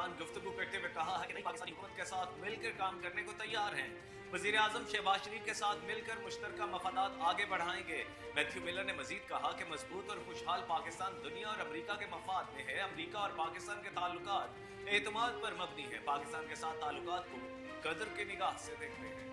दौरान गुफ्तगू करते हुए कहा है कि नई पाकिस्तानी हुकूमत के साथ मिलकर काम करने को तैयार हैं। वजीर आजम शहबाज शरीफ के साथ मिलकर मुश्तरका मफादात आगे बढ़ाएंगे। मैथ्यू मिलर ने मजीद कहा कि मजबूत और खुशहाल पाकिस्तान दुनिया और अमरीका के मफाद में है। अमरीका और पाकिस्तान के ताल्लुकात एतमाद पर मबनी है। पाकिस्तान के साथ ताल्लुकात को कदर की निगाह से देखते हैं।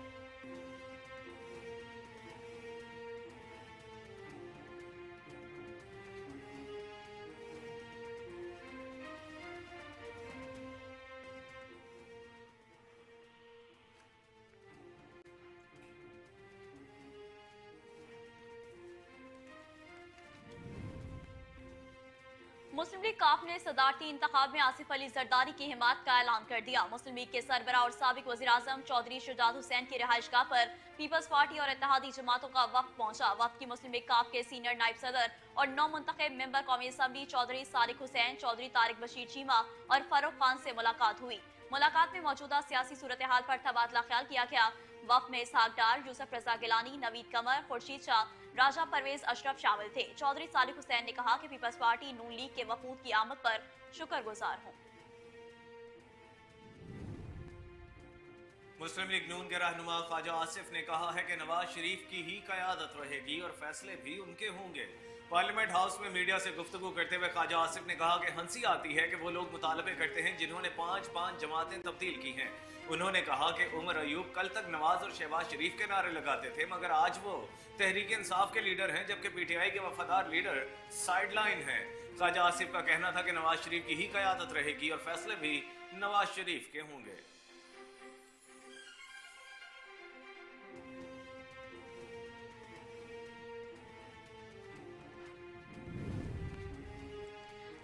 मुस्लिम लीग काफ ने सदारती इंतखाब में आसिफ अली जरदारी की हिमायत का ऐलान कर दिया। मुस्लिम लीग के सरबराह और साबिक वज़ीर आज़म चौधरी शुजात हुसैन की रिहाइशगाह पर पीपल्स पार्टी और इत्तेहादी जमातों का वफ्द पहुंचा। वफ्द की मुस्लिम लीग काफ के सीनियर नायब सदर और नौ मुंतखब मेंबर कौमी असम्बली चौधरी सारिक हुसैन, चौधरी तारिक बशीर चीमा और फरूख खान से मुलाकात हुई। मुलाकात में मौजूदा सियासी सूरत हाल पर तबादला ख्याल किया गया। वफ्द में इसहाक डार, यूसुफ रजा गिलानी, नवीद कमर, खुर्शीद शाह, राजा परवेज अशरफ शामिल थे। चौधरी सालिक हुसैन ने कहा कि पीपल्स पार्टी नून लीग के वफूद की आमद पर शुक्रगुजार हूं। मुस्लिम लीग नून के रहनुमा ख्वाजा आसिफ ने कहा है कि नवाज शरीफ की ही क़यादत रहेगी और फैसले भी उनके होंगे। पार्लियामेंट हाउस में मीडिया से गुफ्तगू करते हुए ख्वाजा आसिफ ने कहा कि हंसी आती है कि वो लोग मुतालबे करते हैं जिन्होंने 5-5 जमातें तब्दील की हैं। उन्होंने कहा कि उमर अयूब कल तक नवाज और शहबाज शरीफ के नारे लगाते थे, मगर आज वो तहरीक इंसाफ के लीडर हैं, जबकि पीटीआई के वफादार लीडर साइडलाइन हैं। ख्वाजा आसिफ का कहना था कि नवाज शरीफ की ही क़यादत रहेगी और फैसले भी नवाज शरीफ के होंगे।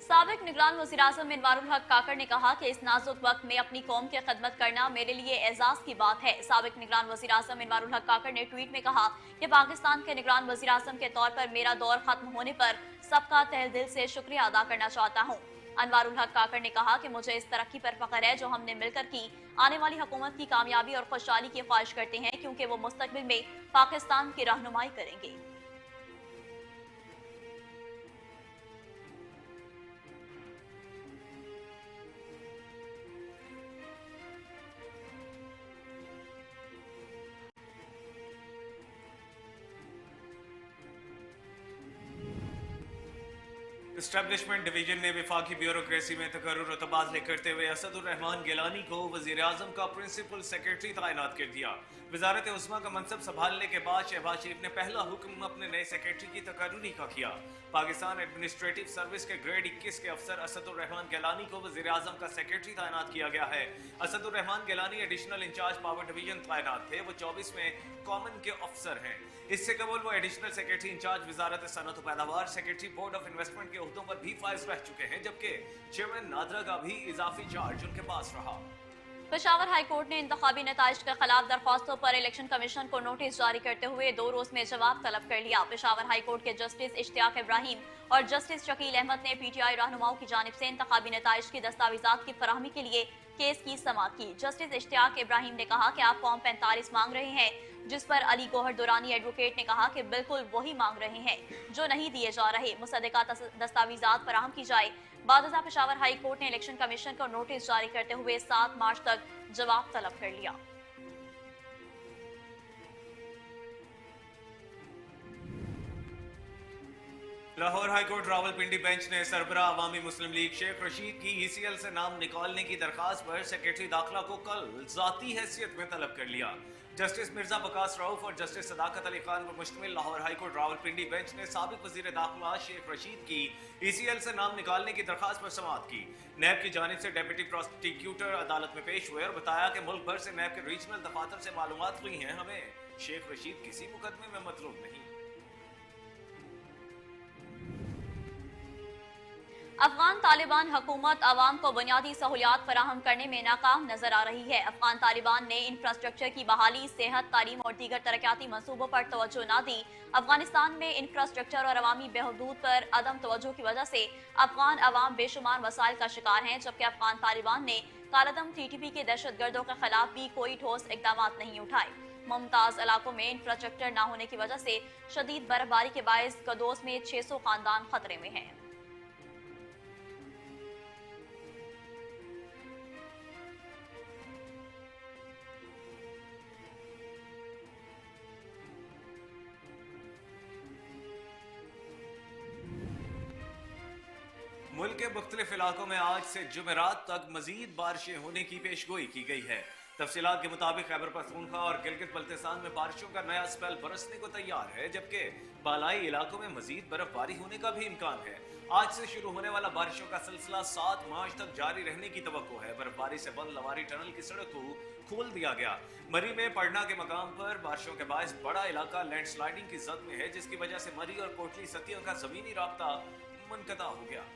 साबिक निगरान वज़ीर-ए-आज़म इनवारुल हक काकड़ ने कहा कि इस नाजुक वक्त में अपनी कौम की खिदमत करना मेरे लिए एजाज की बात है। साबिक निगरान वज़ीर-ए-आज़म इनवारुल हक काकड़ ने ट्वीट में कहा कि पाकिस्तान के निगरान वज़ीर-ए-आज़म के तौर पर मेरा दौर खत्म होने पर सबका तहे दिल से शुक्रिया अदा करना चाहता हूँ। अनवारुल हक काकड़ ने कहा कि मुझे इस तरक्की पर फख्र है जो हमने मिलकर की। आने वाली हुकूमत की कामयाबी और खुशहाली की ख्वाहिश करते हैं, क्योंकि वो मुस्तकबिल में पाकिस्तान की रहनुमाई करेंगे। एस्टेब्लिशमेंट डिवीजन ने विफाकी ब्यूरोक्रेसी में तकर्रुर और तबादले करते हुए असदुर रहमान गिलानी को वजीर आजम का प्रिंसिपल सेक्रेटरी तैनात कर दिया। वजारत उस्मा का मनसब संभालने के बाद शहबाज शरीफ ने पहला हुक्म अपने नए सेक्रेटरी की तकर्रुरी का किया। पाकिस्तान एडमिनिस्ट्रेटिव सर्विस के ग्रेड 21 के अफसर असदुर रहमान गिलानी को वजीर आजम का सेक्रेटरी तैनात किया गया है। Asadur Rahman Gilani additional in-charge power division तैनात थे। वो 24 में कॉमन के अफसर हैं। इससे कबल वो एडिशनल सेक्रेटरी इंचार्ज वजारत सनअत व पैदावार, सेक्रेटरी बोर्ड ऑफ इन्वेस्टमेंट के ओहदों पर भी फाइज रह चुके हैं, जबकि चेयरमैन नादरा का भी इजाफी चार्ज उनके पास रहा। पेशावर हाई कोर्ट ने इंतखाबी नताइज के खिलाफ दरख्वास्तों पर इलेक्शन कमीशन को नोटिस जारी करते हुए 2 रोज में जवाब तलब कर लिया। पेशावर हाई कोर्ट के जस्टिस इश्तियाक इब्राहिम और जस्टिस शकील अहमद ने पीटीआई रहनुमाओं की जानिब से इंतखाबी नताइज की दस्तावेजात की फराहमी के लिए केस की समाअत की। जस्टिस इश्तियाक इब्राहिम ने कहा कि आप फॉर्म 45 मांग रहे हैं, जिस पर अली गौहर दुरानी एडवोकेट ने कहा कि बिल्कुल वही मांग रहे हैं जो नहीं दिए जा रहे। मुसद्दका दस्तावेजात फराहम की जाए। बादशाह पेशावर हाई कोर्ट ने इलेक्शन कमीशन को नोटिस जारी करते हुए 7 मार्च तक जवाब तलब कर लिया। लाहौर हाईकोर्ट रावलपिंडी बेंच ने सरबराह अवामी मुस्लिम लीग शेख रशीद की ईसीएल से नाम निकालने की दरखास्त पर सेक्रेटरी दाखिला को कल जाती हैसियत में तलब कर लिया। जस्टिस मिर्जा बकास रऊफ और जस्टिस सदाकत अली खान पर मुश्तमिल लाहौर हाईकोर्ट रावलपिंडी बेंच ने साबिक वजीर दाखिला शेख रशीद की ईसीएल से नाम निकालने की दरखास्त पर समाअत की। नैब की जानिब से डेप्यूटी प्रोसिक्यूटर अदालत में पेश हुए और बताया कि मुल्क भर से नैब के रीजनल दफातर से मालूमात हुई हैं, हमें शेख रशीद किसी मुकदमे में मतलूब नहीं। अफगान तालिबान हुकूमत अवाम को बुनियादी सहूलियात फराहम करने में नाकाम नजर आ रही है। अफगान तालिबान ने इंफ्रास्ट्रक्चर की बहाली, सेहत, तालीम और दीगर तरक्याती मनसूबों पर तवज्जो न दी। अफगानिस्तान में इंफ्रास्ट्रक्चर और अवामी बहबूद पर अदम तवज्जो की वजह से अफगान अवाम बेशुमार मसाइल का शिकार हैं, जबकि अफगान तालिबान ने कालादम टीटीपी के दहशत गर्दों के खिलाफ भी कोई ठोस इकदाम नहीं उठाए। मुमताज इलाकों में इंफ्रास्ट्रक्चर न होने की वजह से शदीद बर्फबारी के बायस कदोस में 600 खानदान खतरे में हैं। मुल्क के मुख्तलिफ इलाकों में आज से जुमेरात तक मजीद बारिशें होने की पेशगोई की गई है। तफसीलात के मुताबिक खैबर पख्तूनख्वा और गिलगित बल्तिस्तान में बारिशों का नया स्पेल बरसने को तैयार है, जबकि बालाई इलाकों में मजीद बर्फबारी होने का भी इम्कान है। आज से शुरू होने वाला बारिशों का सिलसिला 7 मार्च तक जारी रहने की तवक्को है। बर्फबारी से बंद लवारी टनल की सड़क को खोल दिया गया। मरी में पड़ना के मकाम पर बारिशों के बायस बड़ा इलाका लैंडस्लाइडिंग की जद में है, जिसकी वजह से मरी और कोटली सतियों का जमीनी राब्ता मुनक़ता हो गया।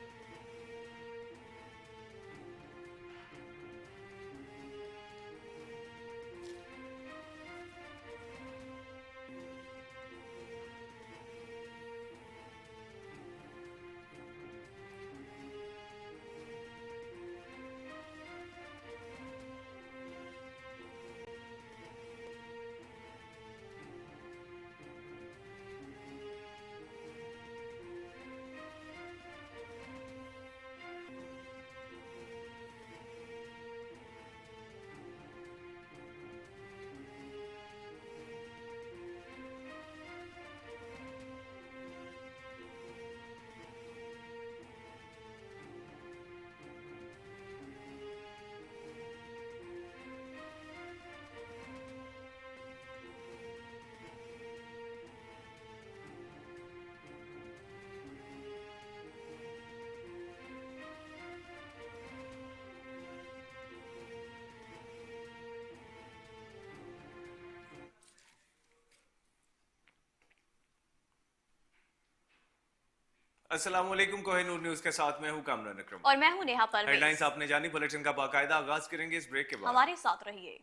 अस्सलाम वालेकुम, कोहिनूर न्यूज के साथ मैं हूं कामरान अकरम और मैं हूं नेहा परवेज। हेडलाइंस आपने जानी, बुलेटिन का बाकायदा आगाज करेंगे इस ब्रेक के बाद। हमारे साथ रहिए।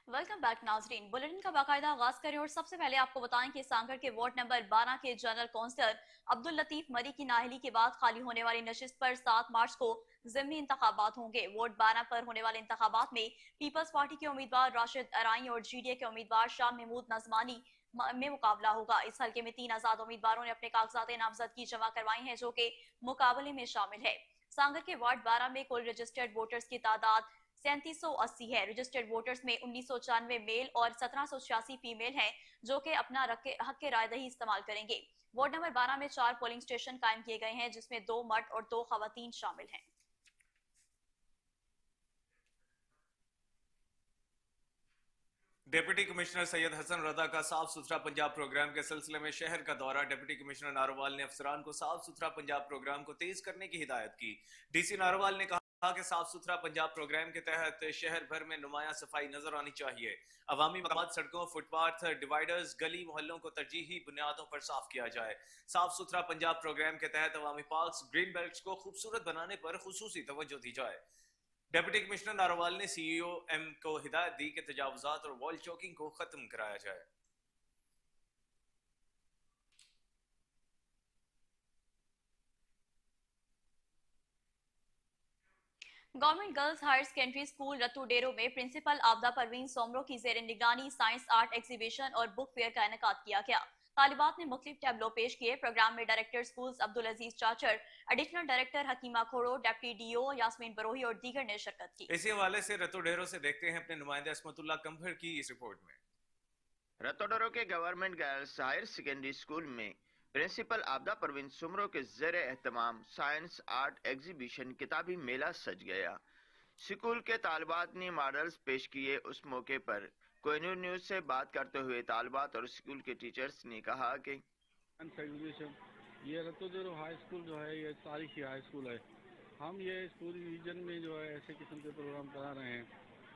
वेलकम बैक नाजरीन, बुलेटिन का बाकायदा आगाज करें और सबसे पहले आपको बताएं कि सांगड़ के वार्ड नंबर 12 के जनरल काउंसलर अब्दुल लतीफ मरी की नाअहली के बाद खाली होने वाली नशिस्त पर 7 मार्च को ज़िमनी इंतखाबात होंगे। वार्ड 12 पर होने वाले इंतखाबात में पीपल्स पार्टी के उम्मीदवार राशिद अराई और GDA के उम्मीदवार शाह महमूद नजमानी में मुकाबला होगा। इस हल्के में 3 आजाद उम्मीदवारों ने अपने कागजात नामजदगी जमा करवाई हैं, जो कि मुकाबले में शामिल है। सांगड़ के वार्ड 12 में कुल रजिस्टर्ड वोटर्स की तादाद 3780 है। रजिस्टर्ड वोटर्स में 1994 मेल और 1786 फीमेल हैं, जो कि अपना हक के रायदही इस्तेमाल करेंगे। वार्ड नंबर 12 में 4 पोलिंग स्टेशन कायम किए गए हैं, जिसमें 2 मर्द और 2 खवातीन शामिल हैं। डिप्टी कमिश्नर सैयद हसन रजा का साफ सुथरा पंजाब प्रोग्राम के सिलसिले में शहर का दौरा। डिप्टी कमिश्नर नारोवाल ने अफसरान को साफ सुथरा पंजाब प्रोग्राम को तेज करने की हिदायत की। DC नारोवाल ने कहा कि साफ सुथरा पंजाब प्रोग्राम के तहत शहर भर में नुमाया सफाई नजर आनी चाहिए। अवामी मकामात, सड़कों, फुटपाथ, डिवाइडर्स, गली मोहल्लों को तरजीही बुनियादों पर साफ किया जाए। साफ सुथरा पंजाब प्रोग्राम के तहत अवामी पार्क्स, ग्रीन बेल्ट को खूबसूरत बनाने पर खुसूसी तवज्जो दी जाए। डिप्टी कमिश्नर नारोवाल ने CEOM को हिदायत दी कि तजावुजात और वॉल चौकिंग को खत्म कराया जाए। Government girls higher secondary school Ratodero में प्रिंसिपल आबदा परवीन सोमरो की जेर निगरानी साइंस आर्ट एग्जीबिशन और बुक फेयर का इनेकाद किया गया। तालिबात ने मुख्तलिफ टैबलो पेश किए। प्रोग्राम में director schools Abdul Aziz Chachar, additional director Hakima Khoro, deputy DO Yasmeen Brohi और दीगर ने शिरकत की। इसी हवाले से रतोडेरो से देखते हैं अपने नुमाइंदे असमतुल्लाह कंभर की इस रिपोर्ट में। रतोडेरो के government girls higher secondary school में प्रिंसिपल आबदा परवीन सुमरो के ज़ेरे एहतमाम साइंस आर्ट एग्जीबिशन किताबी मेला सज गया। स्कूल के तालिबात ने मॉडल्स पेश किए। उस मौके पर कोहिनूर न्यूज से बात करते हुए तालिबात और स्कूल के टीचर्स ने कहा कि एग्जीबिशन ये रतोडेरो हाई स्कूल जो है ये तारीखी हाई स्कूल है। हम ये इस पूरी रीजन में जो है ऐसे किस्म के प्रोग्राम करा रहे हैं,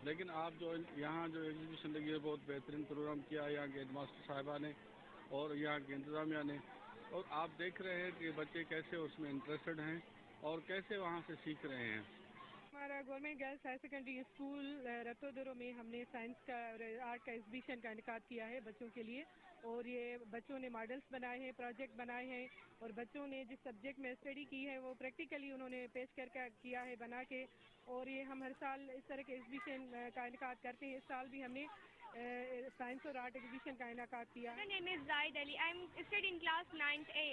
लेकिन आप जो यहाँ जो एग्जीबिशन लगी है बहुत बेहतरीन प्रोग्राम किया यहाँ के हेडमास्टर साहिबा ने और यहाँ के इंतजामिया ने, और आप देख रहे हैं कि बच्चे कैसे उसमें इंटरेस्टेड हैं और कैसे वहाँ से सीख रहे हैं। हमारा government girls higher secondary school Ratodero में हमने साइंस का और आर्ट का एग्जीबिशन का इनेकाद किया है बच्चों के लिए, और ये बच्चों ने मॉडल्स बनाए हैं, प्रोजेक्ट बनाए हैं, और बच्चों ने जिस सब्जेक्ट में स्टडी की है वो प्रैक्टिकली उन्होंने पेश कर किया है बना के, और ये हम हर साल इस तरह के एग्जीबिशन का इनेकाद करते हैं। इस साल भी हमने साइंस और आर्ट एग्जीबिशन का इनेकाद किया। My name is Zaid Ali. I'm studying class 9th A.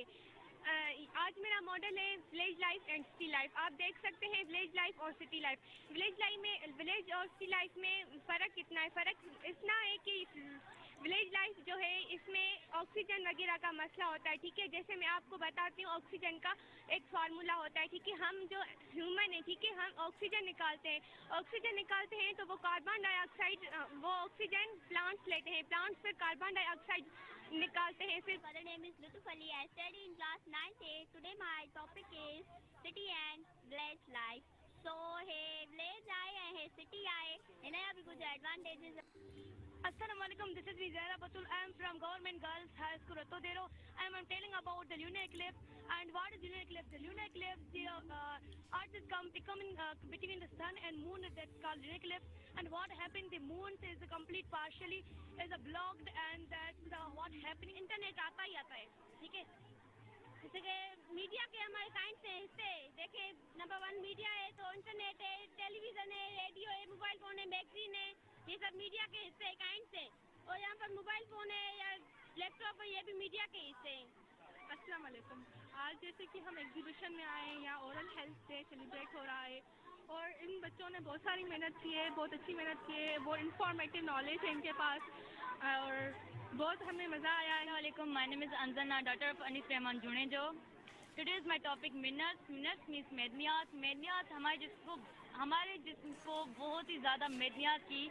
आज मेरा मॉडल है village life and city life. आप देख सकते हैं विलेज लाइफ और सिटी लाइफ। विलेज और सिटी लाइफ में फ़र्क कितना है? फ़र्क इतना है कि विलेज लाइफ जो है इसमें ऑक्सीजन वगैरह का मसला होता है, ठीक है। जैसे मैं आपको बताती हूँ, ऑक्सीजन का एक फार्मूला होता है, ठीक है। हम जो ह्यूमन है, ठीक है, हम ऑक्सीजन निकालते हैं तो वो कार्बन डाइऑक्साइड, वो ऑक्सीजन प्लांट्स लेते हैं, प्लांट्स फिर कार्बन डाइऑक्साइड निकालते हैं। फिर My name is Lutuf Ali. I study in class 9th A. Today my topic is city and village life. So, hey, village आए हैं, city आए, इन्हें अभी कुछ advantages. Assalamu alaikum, this is Vizara Batul. I am from Government Girls High School, Ratodero. I am telling about the lunar eclipse. And what is lunar eclipse? The lunar eclipse, the Earth is becoming between the sun and moon, that's called lunar eclipse. And what happened, the moon is a complete partially is a blocked, and that's the what happening. Internet आता ही आता है, ठीक है। जैसे कि media के हमारे science से हिस्से देखिए, नंबर 1 मीडिया है तो इंटरनेट है, टेलीविजन है, रेडियो है, मोबाइल फोन है, मैगजीन है, ये सब मीडिया के हिस्से है काइंड से। और यहाँ पर मोबाइल फोन है या लैपटॉप है, ये भी मीडिया के हिस्से हैं। अस्सलाम वालेकुम। आज जैसे कि हम एग्जीबिशन में आए हैं, यहाँ ओरल हेल्थ डे सेलिब्रेट हो रहा है और इन बच्चों ने बहुत सारी मेहनत की है, बहुत अच्छी मेहनत की है, वो इंफॉर्मेटिव नॉलेज है इनके पास और बहुत हमें मज़ा आया है। Assalamualaikum. My name is Anzana, daughter of Anis Rahman Junejo. Today is my topic minerals. Minerals means medniyat. Medniyat हमारे जिस्म को बहुत ही ज़्यादा medniyat की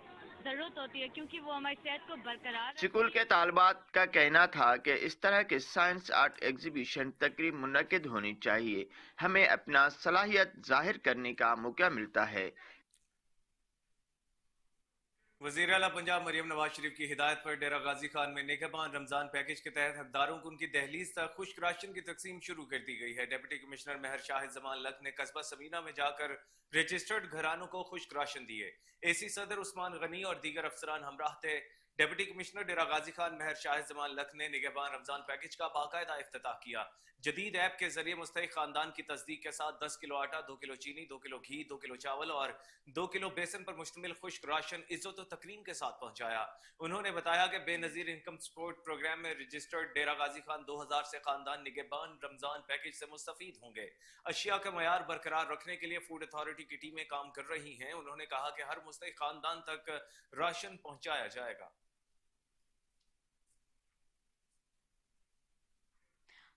ज़रूरत होती है क्योंकि वो हमारी सेहत को बरकरार स्कूल के तालबात का कहना था कि इस तरह के साइंस आर्ट एग्जीबिशन तकरीब मुनक्किद होनी चाहिए। हमें अपना सलाहियत जाहिर करने का मौका मिलता है। वज़ीर आला पंजाब मरियम नवाज शरीफ की हिदायत पर डेरा गाजी खान में निगहबान रमजान पैकेज के तहत हकदारों को उनकी दहलीज तक खुश्क राशन की तकसीम शुरू कर दी गई है। डिप्टी कमिश्नर महर शाहिद जमान लक ने कस्बा समीना में जाकर रजिस्टर्ड घरानों को खुश्क राशन दिए। एसी सदर उस्मान गनी और दीगर अफसरान हमराह थे। डिप्टी कमिश्नर डेरा गाजी खान महर शाहिद जमान लक ने निगहबान रमजान पैकेज का बाकायदा इफ्तिताह किया। जदीद ऐप के जरिए मुस्तहिक खानदान की तस्दीक के साथ 10 किलो आटा, 2 किलो चीनी, 2 किलो घी, 2 किलो चावल और 2 किलो बेसन पर मुश्तमिल खुश्क राशन इज्जत और तकरीम के साथ पहुंचाया। उन्होंने बताया कि बेनजीर इनकम सपोर्ट प्रोग्राम में रजिस्टर्ड डेरा गाजी खान 2000 से खानदान निगहबान रमजान पैकेज से मुस्तफीद होंगे। अशिया का मयार बरकरार रखने के लिए फूड अथॉरिटी की टीमें काम कर रही हैं। उन्होंने कहा कि हर मुस्तहिक खानदान तक राशन पहुंचाया जाएगा।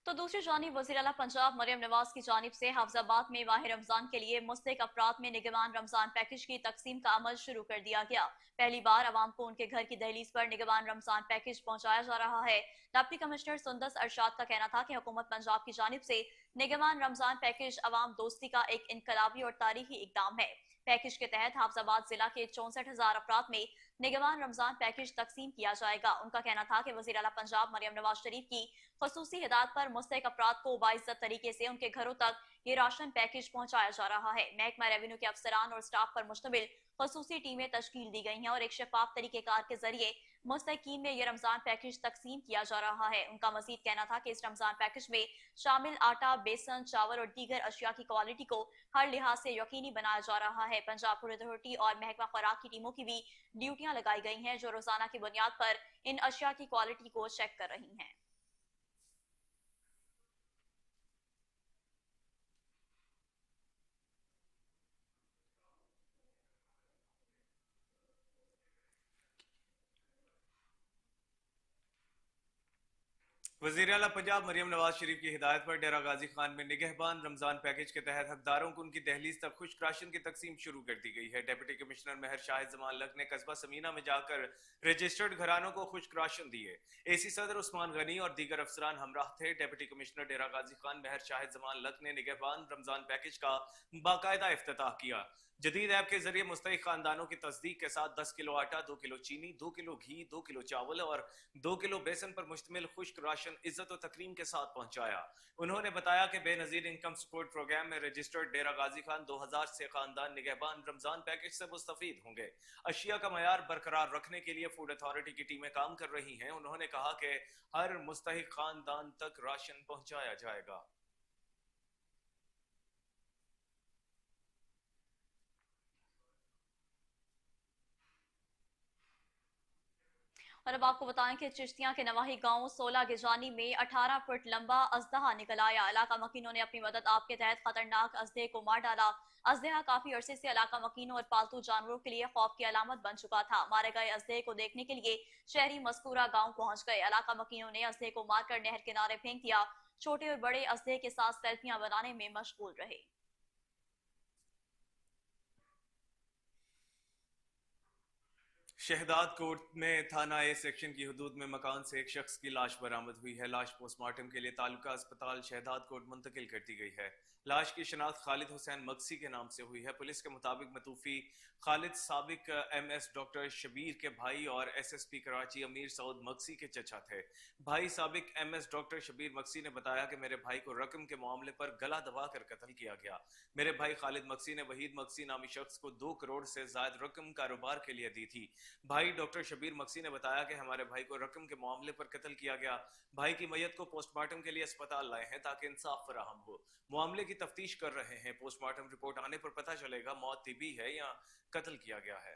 तो दूसरी जानिब वज़ीर आला पंजाब मरियम नवाज की जानिब से हफ्जाबाद में माह रमजान के लिए मुस्तहिक अफराद में निगहबान रमजान पैकेज की तकसीम का अमल शुरू कर दिया गया। पहली बार आवाम को उनके घर की दहलीज पर निगहबान रमजान पैकेज पहुंचाया जा रहा है। डिप्टी कमिश्नर सुंदस अरशाद का कहना था कि हुकूमत पंजाब की जानिब से निगहबान रमजान पैकेज अवाम दोस्ती का एक इनकलाबी और तारीखी इकदाम है। पैकेज के तहत हाफजाबाद जिला के 64,000 अफराद में निगहबान रमजान पैकेज तकसीम किया जाएगा। उनका कहना था कि वज़ीर आला पंजाब मरियम नवाज शरीफ की खसूसी हिदायत पर मुस्तहिक अफराद को बाइज्जत तरीके से उनके घरों तक ये राशन पैकेज पहुंचाया जा रहा है। महकमा रेवेन्यू के अफसरान और स्टाफ पर मुश्तमिल खसूसी टीमें तश्कील दी गई हैं और एक शफाफ तरीकेकार के जरिए मुस्तहिकीन में ये रमजान पैकेज तकसीम किया जा रहा है। उनका मजीद कहना था कि इस रमजान पैकेज में शामिल आटा, बेसन, चावल और दीगर अशिया की क्वालिटी को हर लिहाज से यकीनी बनाया जा रहा है। पंजाब फूड अथॉरिटी और महकमा खुराक की टीमों की भी ड्यूटियां लगाई गई हैं जो रोजाना की बुनियाद पर इन अशिया की क्वालिटी को चेक कर रही हैं। वज़ीर आला पंजाब मरियम नवाज शरीफ की हिदायत पर डेरा गाजी खान में निगहबान रमजान पैकेज के तहत हकदारों को उनकी दहलीज तक खुश्क राशन की तकसीम शुरू कर दी गई है। डिप्टी कमिश्नर महर शाहिद जमान लक ने कस्बा समीना में जाकर रजिस्टर्ड घरानों को खुश्क राशन दिए। एसी सदर उस्मान गनी और दीगर अफसरान हमराह थे। डिप्टी कमिश्नर डेरा गाजी खान महर शाहिद जमान लक ने निगहबान रमजान पैकेज का बाकायदा इफ्तिताह किया। जदीद ऐप के जरिए मुस्तहिक खानदानों की तस्दीक के साथ 10 किलो आटा, 2 किलो चीनी, 2 किलो घी, 2 किलो चावल और 2 किलो बेसन पर मुश्तमिल खुश्क राशन इज्जत और तकरीम के साथ पहुंचाया। उन्होंने बताया कि बेनजीर इनकम सपोर्ट प्रोग्राम में रजिस्टर्ड डेरा गाजी खान 2000 से खानदान निगहबान रमजान पैकेज से मुस्तफीद होंगे। अशिया का मयार बरकरार रखने के लिए फूड अथॉरिटी की टीमें काम कर रही हैं। उन्होंने कहा कि हर मुस्तहिक खानदान तक राशन पहुंचाया जाएगा। और अब आपको बताएं कि चिश्तियां के नवाही गांव 16 गिजानी में 18 फुट लंबा अजदहा निकल आया। इलाका मकीनों ने अपनी मदद आप के तहत खतरनाक अजदहे को मार डाला। अजदहा काफी अरसे से इलाका मकीनों और पालतू जानवरों के लिए खौफ की अलामत बन चुका था। मारे गए अजदहे को देखने के लिए शहरी मस्कूरा गाँव पहुंच गए। इलाका मकीनों ने अजदहे को मारकर नहर किनारे फेंक दिया। छोटे और बड़े अजदहे के साथ सेल्फियां बनाने में मशगूल रहे। शहदाद कोर्ट में थाना ए सेक्शन की हदूद में मकान से एक शख्स की लाश बरामद हुई है। लाश पोस्टमार्टम के लिए तालुका अस्पताल शहदाद कोर्ट मुंतकिल कर दी गई है। लाश की शिनाख्त खालिद हुसैन मक्सी के नाम से हुई है। पुलिस के मुताबिक मतूफी खालिद साबिक MS डॉक्टर शबीर के भाई और SSP कराची अमीर सऊद मक्सी के चचा थे। भाई साबिक MS डॉक्टर शबीर मक्सी ने बताया कि मेरे भाई को रकम के मामले पर गला दबाकर कत्ल किया गया। मेरे भाई खालिद मक्सी ने वहीद मक्सी नामी शख्स को 2 करोड़ से ज्यादा रकम कारोबार के लिए दी थी। भाई डॉक्टर शबीर मक्सी ने बताया कि हमारे भाई को रकम के मामले पर कत्ल किया गया। भाई की मैयत को पोस्टमार्टम के लिए अस्पताल लाए हैं ताकि इंसाफ फराहम हो। मामले की तफ्तीश कर रहे हैं। पोस्टमार्टम रिपोर्ट आने पर पता चलेगा मौत तिबी है या कत्ल किया गया है।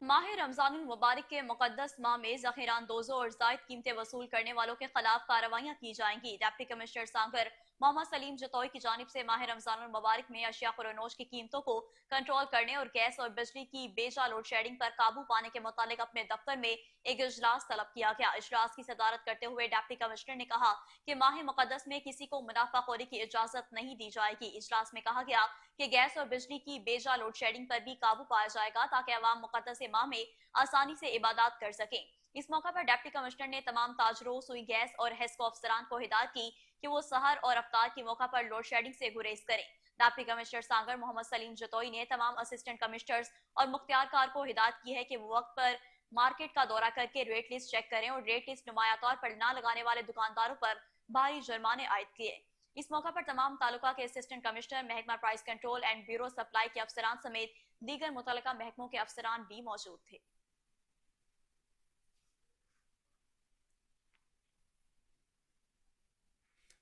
माह रमजानुल मुबारक के मुकद्दस माह में ज़ख़ीरानंदोज़ों और ज़ायद कीमतें वसूल करने वालों के खिलाफ कार्रवाइयाँ की जाएंगी। डिप्टी कमिश्नर सांगर मोहम्मद सलीम जतोई की जानिब से माह रमजानुल मुबारक में अशिया खुरनोश की कीमतों को कंट्रोल करने और गैस और बिजली की बेजा लोड शेडिंग पर काबू पाने के मुतालिक अपने दफ्तर में एक इजलास तलब किया गया। इजलास की सदारत करते हुए डिप्टी कमिश्नर ने कहा कि माह मुकद्दस में किसी को मुनाफाखोरी की इजाजत नहीं दी जाएगी। इजलास में कहा गया कि गैस और बिजली की बेजा लोड शेडिंग पर भी काबू पाया जाएगा ताकि अवाम मुकद्दस माह में आसानी से इबादत कर सकें। इस मौके पर डिप्टी कमिश्नर ने तमाम ताजरों, सुई गैस और हेस्को अफसरान को हिदायत की कि वो सहर और अफ्तार की मौका पर लोड शेडिंग से गुरेज करें। डिप्टी कमिश्नर सांगर मोहम्मद सलीम जतोई ने तमाम असिस्टेंट कमिश्नर्स और मुख्तियारकार को हिदायत की है कि वो वक्त पर मार्केट का दौरा करके रेट लिस्ट चेक करें और रेट लिस्ट नुमाया तौर पर न लगाने वाले दुकानदारों पर भारी जुर्माने आयद किए। इस मौका पर तमाम तालुका के असिस्टेंट कमिश्नर, महकमा price control and bureau supply के अफसरान समेत दीगर मुतल्लिका महकमों के अफसरान भी मौजूद थे।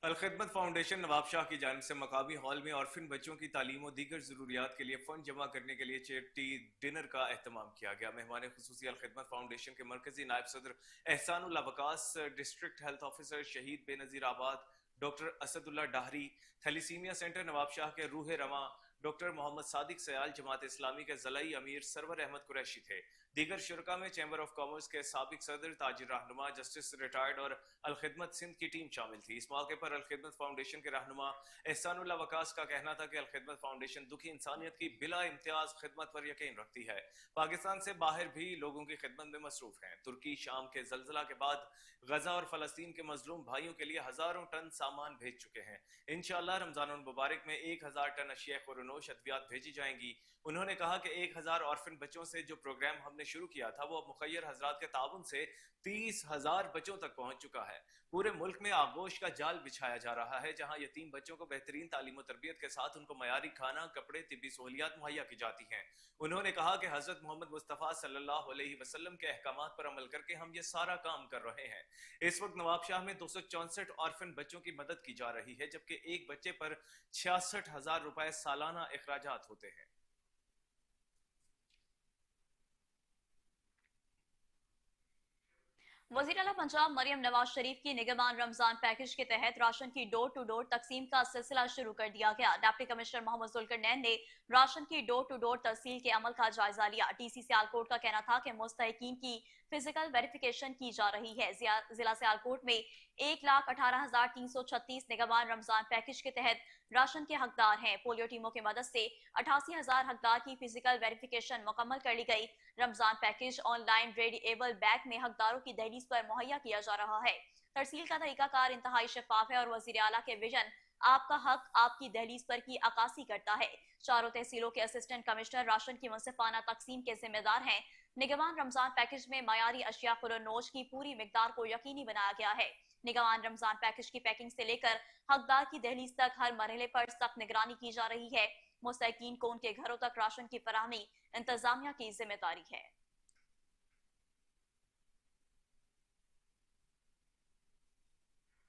अलखिदमत फाउंडेशन नवाब शाह की जानिब से मकामी हॉल में ऑर्फिन बच्चों की तालीम और दीगर जरूरियात के लिए फंड जमा करने के लिए चैरिटी डिनर का एहतमाम किया गया। मेहमान खुसूसी अलखिदमत फाउंडेशन के मरकजी नायब सदर Ehsanullah Waqas, district health officer शहीद बेनजीर आबाद doctor Asadullah Dahri, thalassemia centre Nawab Shah के रूह रवा डॉक्टर मोहम्मद सादिक सयाल, जमात इस्लामी के ज़लई अमीर सरवर अहमद कुरैशी थे। दीगर शुरका में चैम्बर ऑफ कॉमर्स के साबिक सदर, ताजिर रहनुमा, जस्टिस रिटायर्ड और अलखिदमत सिंध की टीम शामिल थी। इस मौके पर अलखिदमत फाउंडेशन के रहनुमा एहसानुल्लाह वकास का कहना था कि अलखिदमत फाउंडेशन दुखी इंसानियत की बिला इम्तियाज खिदमत पर यकीन रखती है। पाकिस्तान से बाहर भी लोगों की खिदमत में मसरूफ है। तुर्की शाम के जलजला के बाद गजा और फलस्तीन के मजलूम भाइयों के लिए हजारों टन सामान भेज चुके हैं। इंशाअल्लाह रमजानुल मुबारक में 1000 टन अशिया खुरनोश अद्वियात भेजी जाएंगी। उन्होंने कहा कि 1000 ऑर्फन बच्चों से जो प्रोग्राम हमने शुरू किया था वो अब मुखय्यर हजरात के ताउन से 30,000 बच्चों तक पहुंच चुका है। पूरे मुल्क में आगोश का जाल बिछाया जा रहा है जहां यतीम बच्चों को बेहतरीन तालीम और तरबियत के साथ उनको मयारी खाना, कपड़े, तिब्बी सहूलियात मुहैया की जाती हैं। उन्होंने कहा कि हजरत मोहम्मद मुस्तफ़ा सल्लल्लाहु अलैहि वसल्लम के अहकामात पर अमल करके हम ये सारा काम कर रहे हैं। इस वक्त नवाबशाह में 264 ऑर्फन बच्चों की मदद की जा रही है जबकि एक बच्चे पर 66,000 रुपए सालाना इखराजात होते हैं। वज़ीर आला पंजाब मरियम नवाज शरीफ की निगरान रमजान पैकेज के तहत राशन की डोर टू डोर तकसीम का सिलसिला शुरू कर दिया गया। डिप्टी कमिश्नर मोहम्मद जुल्करनैन ने राशन की डोर टू डोर तहसील के अमल का जायजा लिया। डीसी सियालकोट का कहना था कि मुस्तहिकीन की फिजिकल वेरिफिकेशन की जा रही है। जिला सियालकोट में 1,18,336 निगरान रमजान पैकेज के तहत राशन के हकदार हैं। पोलियो टीमों की मदद से 88,000 हकदार की फिजिकल वेरिफिकेशन मुकम्मल कर ली गई। रमजान पैकेज ऑनलाइन रेडिएबल बैग में हकदारों की दहलीज पर मुहैया किया जा रहा है। तरसील का तरीकाकार इंतहाई शफाफ है और वजीर आला के विजन आपका हक आपकी दहलीज पर की अक्कासी करता है। चारों तहसीलों के असिस्टेंट कमिश्नर राशन की मुनसिफाना तकसीम के जिम्मेदार हैं। निगरान रमजान पैकेज में मयारी अशिया खुरनोश की पूरी मिकदार को यकीनी बनाया गया है। निगरान रमजान पैकेज की पैकिंग से लेकर हकदार की दहलीज तक हर मरहले पर सख्त निगरानी की जा रही है। मुस्तहिकीन को उनके घरों तक राशन की फराहमी इंतजामिया की जिम्मेदारी है।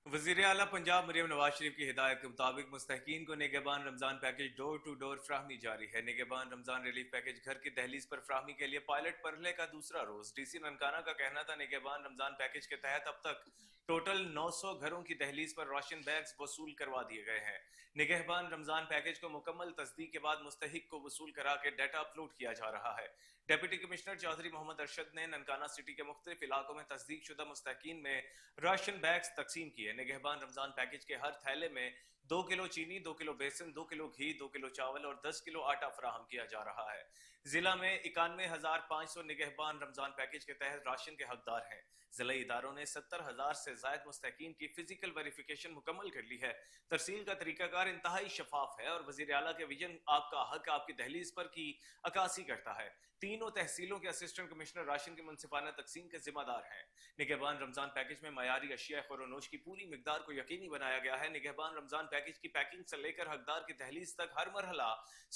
वज़ीर आला पंजाब मरियम नवाज शरीफ की हिदायत के मुताबिक मुस्तहकीन को Nigehban Ramzan package door to door फ्राहमी जारी है। निगहबान रमजान रिलीफ पैकेज घर की दहलीज पर फ्राहमी के लिए पायलट मरहले का दूसरा रोज। डीसी ननकाना का कहना था निगहबान रमजान पैकेज के तहत अब तक टोटल 900 घरों की दहलीज पर राशन बैग्स वसूल करवा दिए गए हैं। निगहबान रमजान पैकेज को मुकम्मल तस्दीक के बाद मुस्तहिक को वसूल करा के डाटा अपलोड किया जा रहा है। डेप्यूटी कमिश्नर चौधरी मोहम्मद अरशद ने ननकाना सिटी के मुख्तलिफ इलाकों में तस्दीक शुदा मुस्तहकीन में राशन बैग्स तकसीम किए। निगहबान रमजान पैकेज के हर थैले में 2 किलो चीनी, 2 किलो बेसन, 2 किलो घी, 2 किलो चावल और 10 किलो आटा फराहम किया जा रहा है। जिला में 91,500 निगहबान रमजान पैकेज के तहत राशन के हकदार हैं। जिला इदारों ने 70,000 से ज्यादा मुस्तहकीन की फिजिकल वेरिफिकेशन मुकम्मल कर ली है। तरसील का तरीकाकार इंतहाई शफाफ है और वजीर आला के विजन आपका हक आपकी दहलीज पर की अक्कासी करता है। तीनों तहसीलों के असिस्टेंट कमिश्नर राशन की मुनसिफाना तकसीम के जिम्मेदार हैं। निगहबान रमजान पैकेज में मयारी अशिया खुरोनोश की पूरी मिकदार को यकीनी बनाया गया है। निगहबान रमजान पैकेज की पैकिंग से लेकर हकदार की दहलीज तक हर मरहला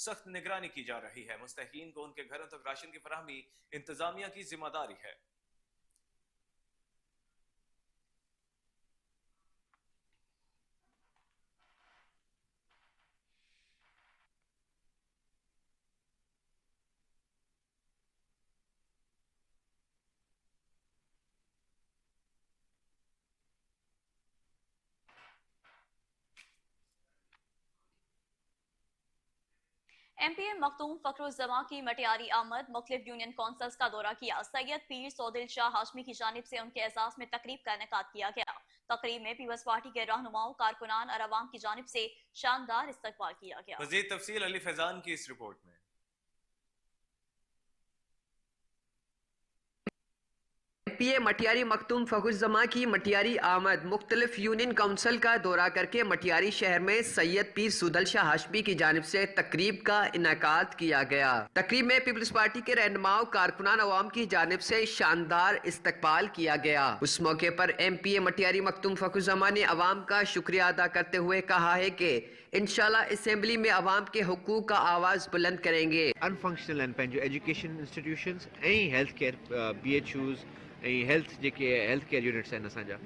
सख्त निगरानी की जा रही है। मुस्तहकीन को उनके घरों तक राशन की फराहमी इंतजामिया की जिम्मेदारी है। MPA मखदूम फखरुज़्ज़मा की मटियारी आमद। मुख्तलिफ यूनियन कौंसल्स का दौरा किया। सैयद पीर सौदिल शाह हाशमी की जानिब से उनके एजाज में तकरीब का इनेकाद किया गया। तकरीब में पीपल्स पार्टी के रहनुमाओं, कारकुनान और अवाम की जानिब से शानदार इस्तकबाल किया गया। मज़ीद तफसील अली फैजान की इस रिपोर्ट में। MPA मटियारी मखदूम फखरुज़्ज़मा की मटियारी आमद। मुख्तलिफ यूनियन काउंसिल का दौरा करके मटियारी शहर में सैयद पीर सौदिल शाह हाशमी की जानिब से तकरीब का इनेकाद किया गया। तकरीब में पीपल्स पार्टी के रहनुमाओं, कारकुनान, अवाम की जानिब से शानदार इस्तकबाल किया गया। उस मौके पर MPA मटियारी मखदूम फखरुज़्ज़मा ने अवाम का शुक्रिया अदा करते हुए कहा है कि इंशाल्लाह असेंबली में अवाम के हुकूक का आवाज बुलंद करेंगे। अनफंक्शनल आहिनि पंहिंजो एजुकेशन इंस्टीट्यूशंस ऐं हेल्थ केयर BHUs ऐं हेल्थ जेके हेल्थ केयर यूनिट्स आहिनि असांजा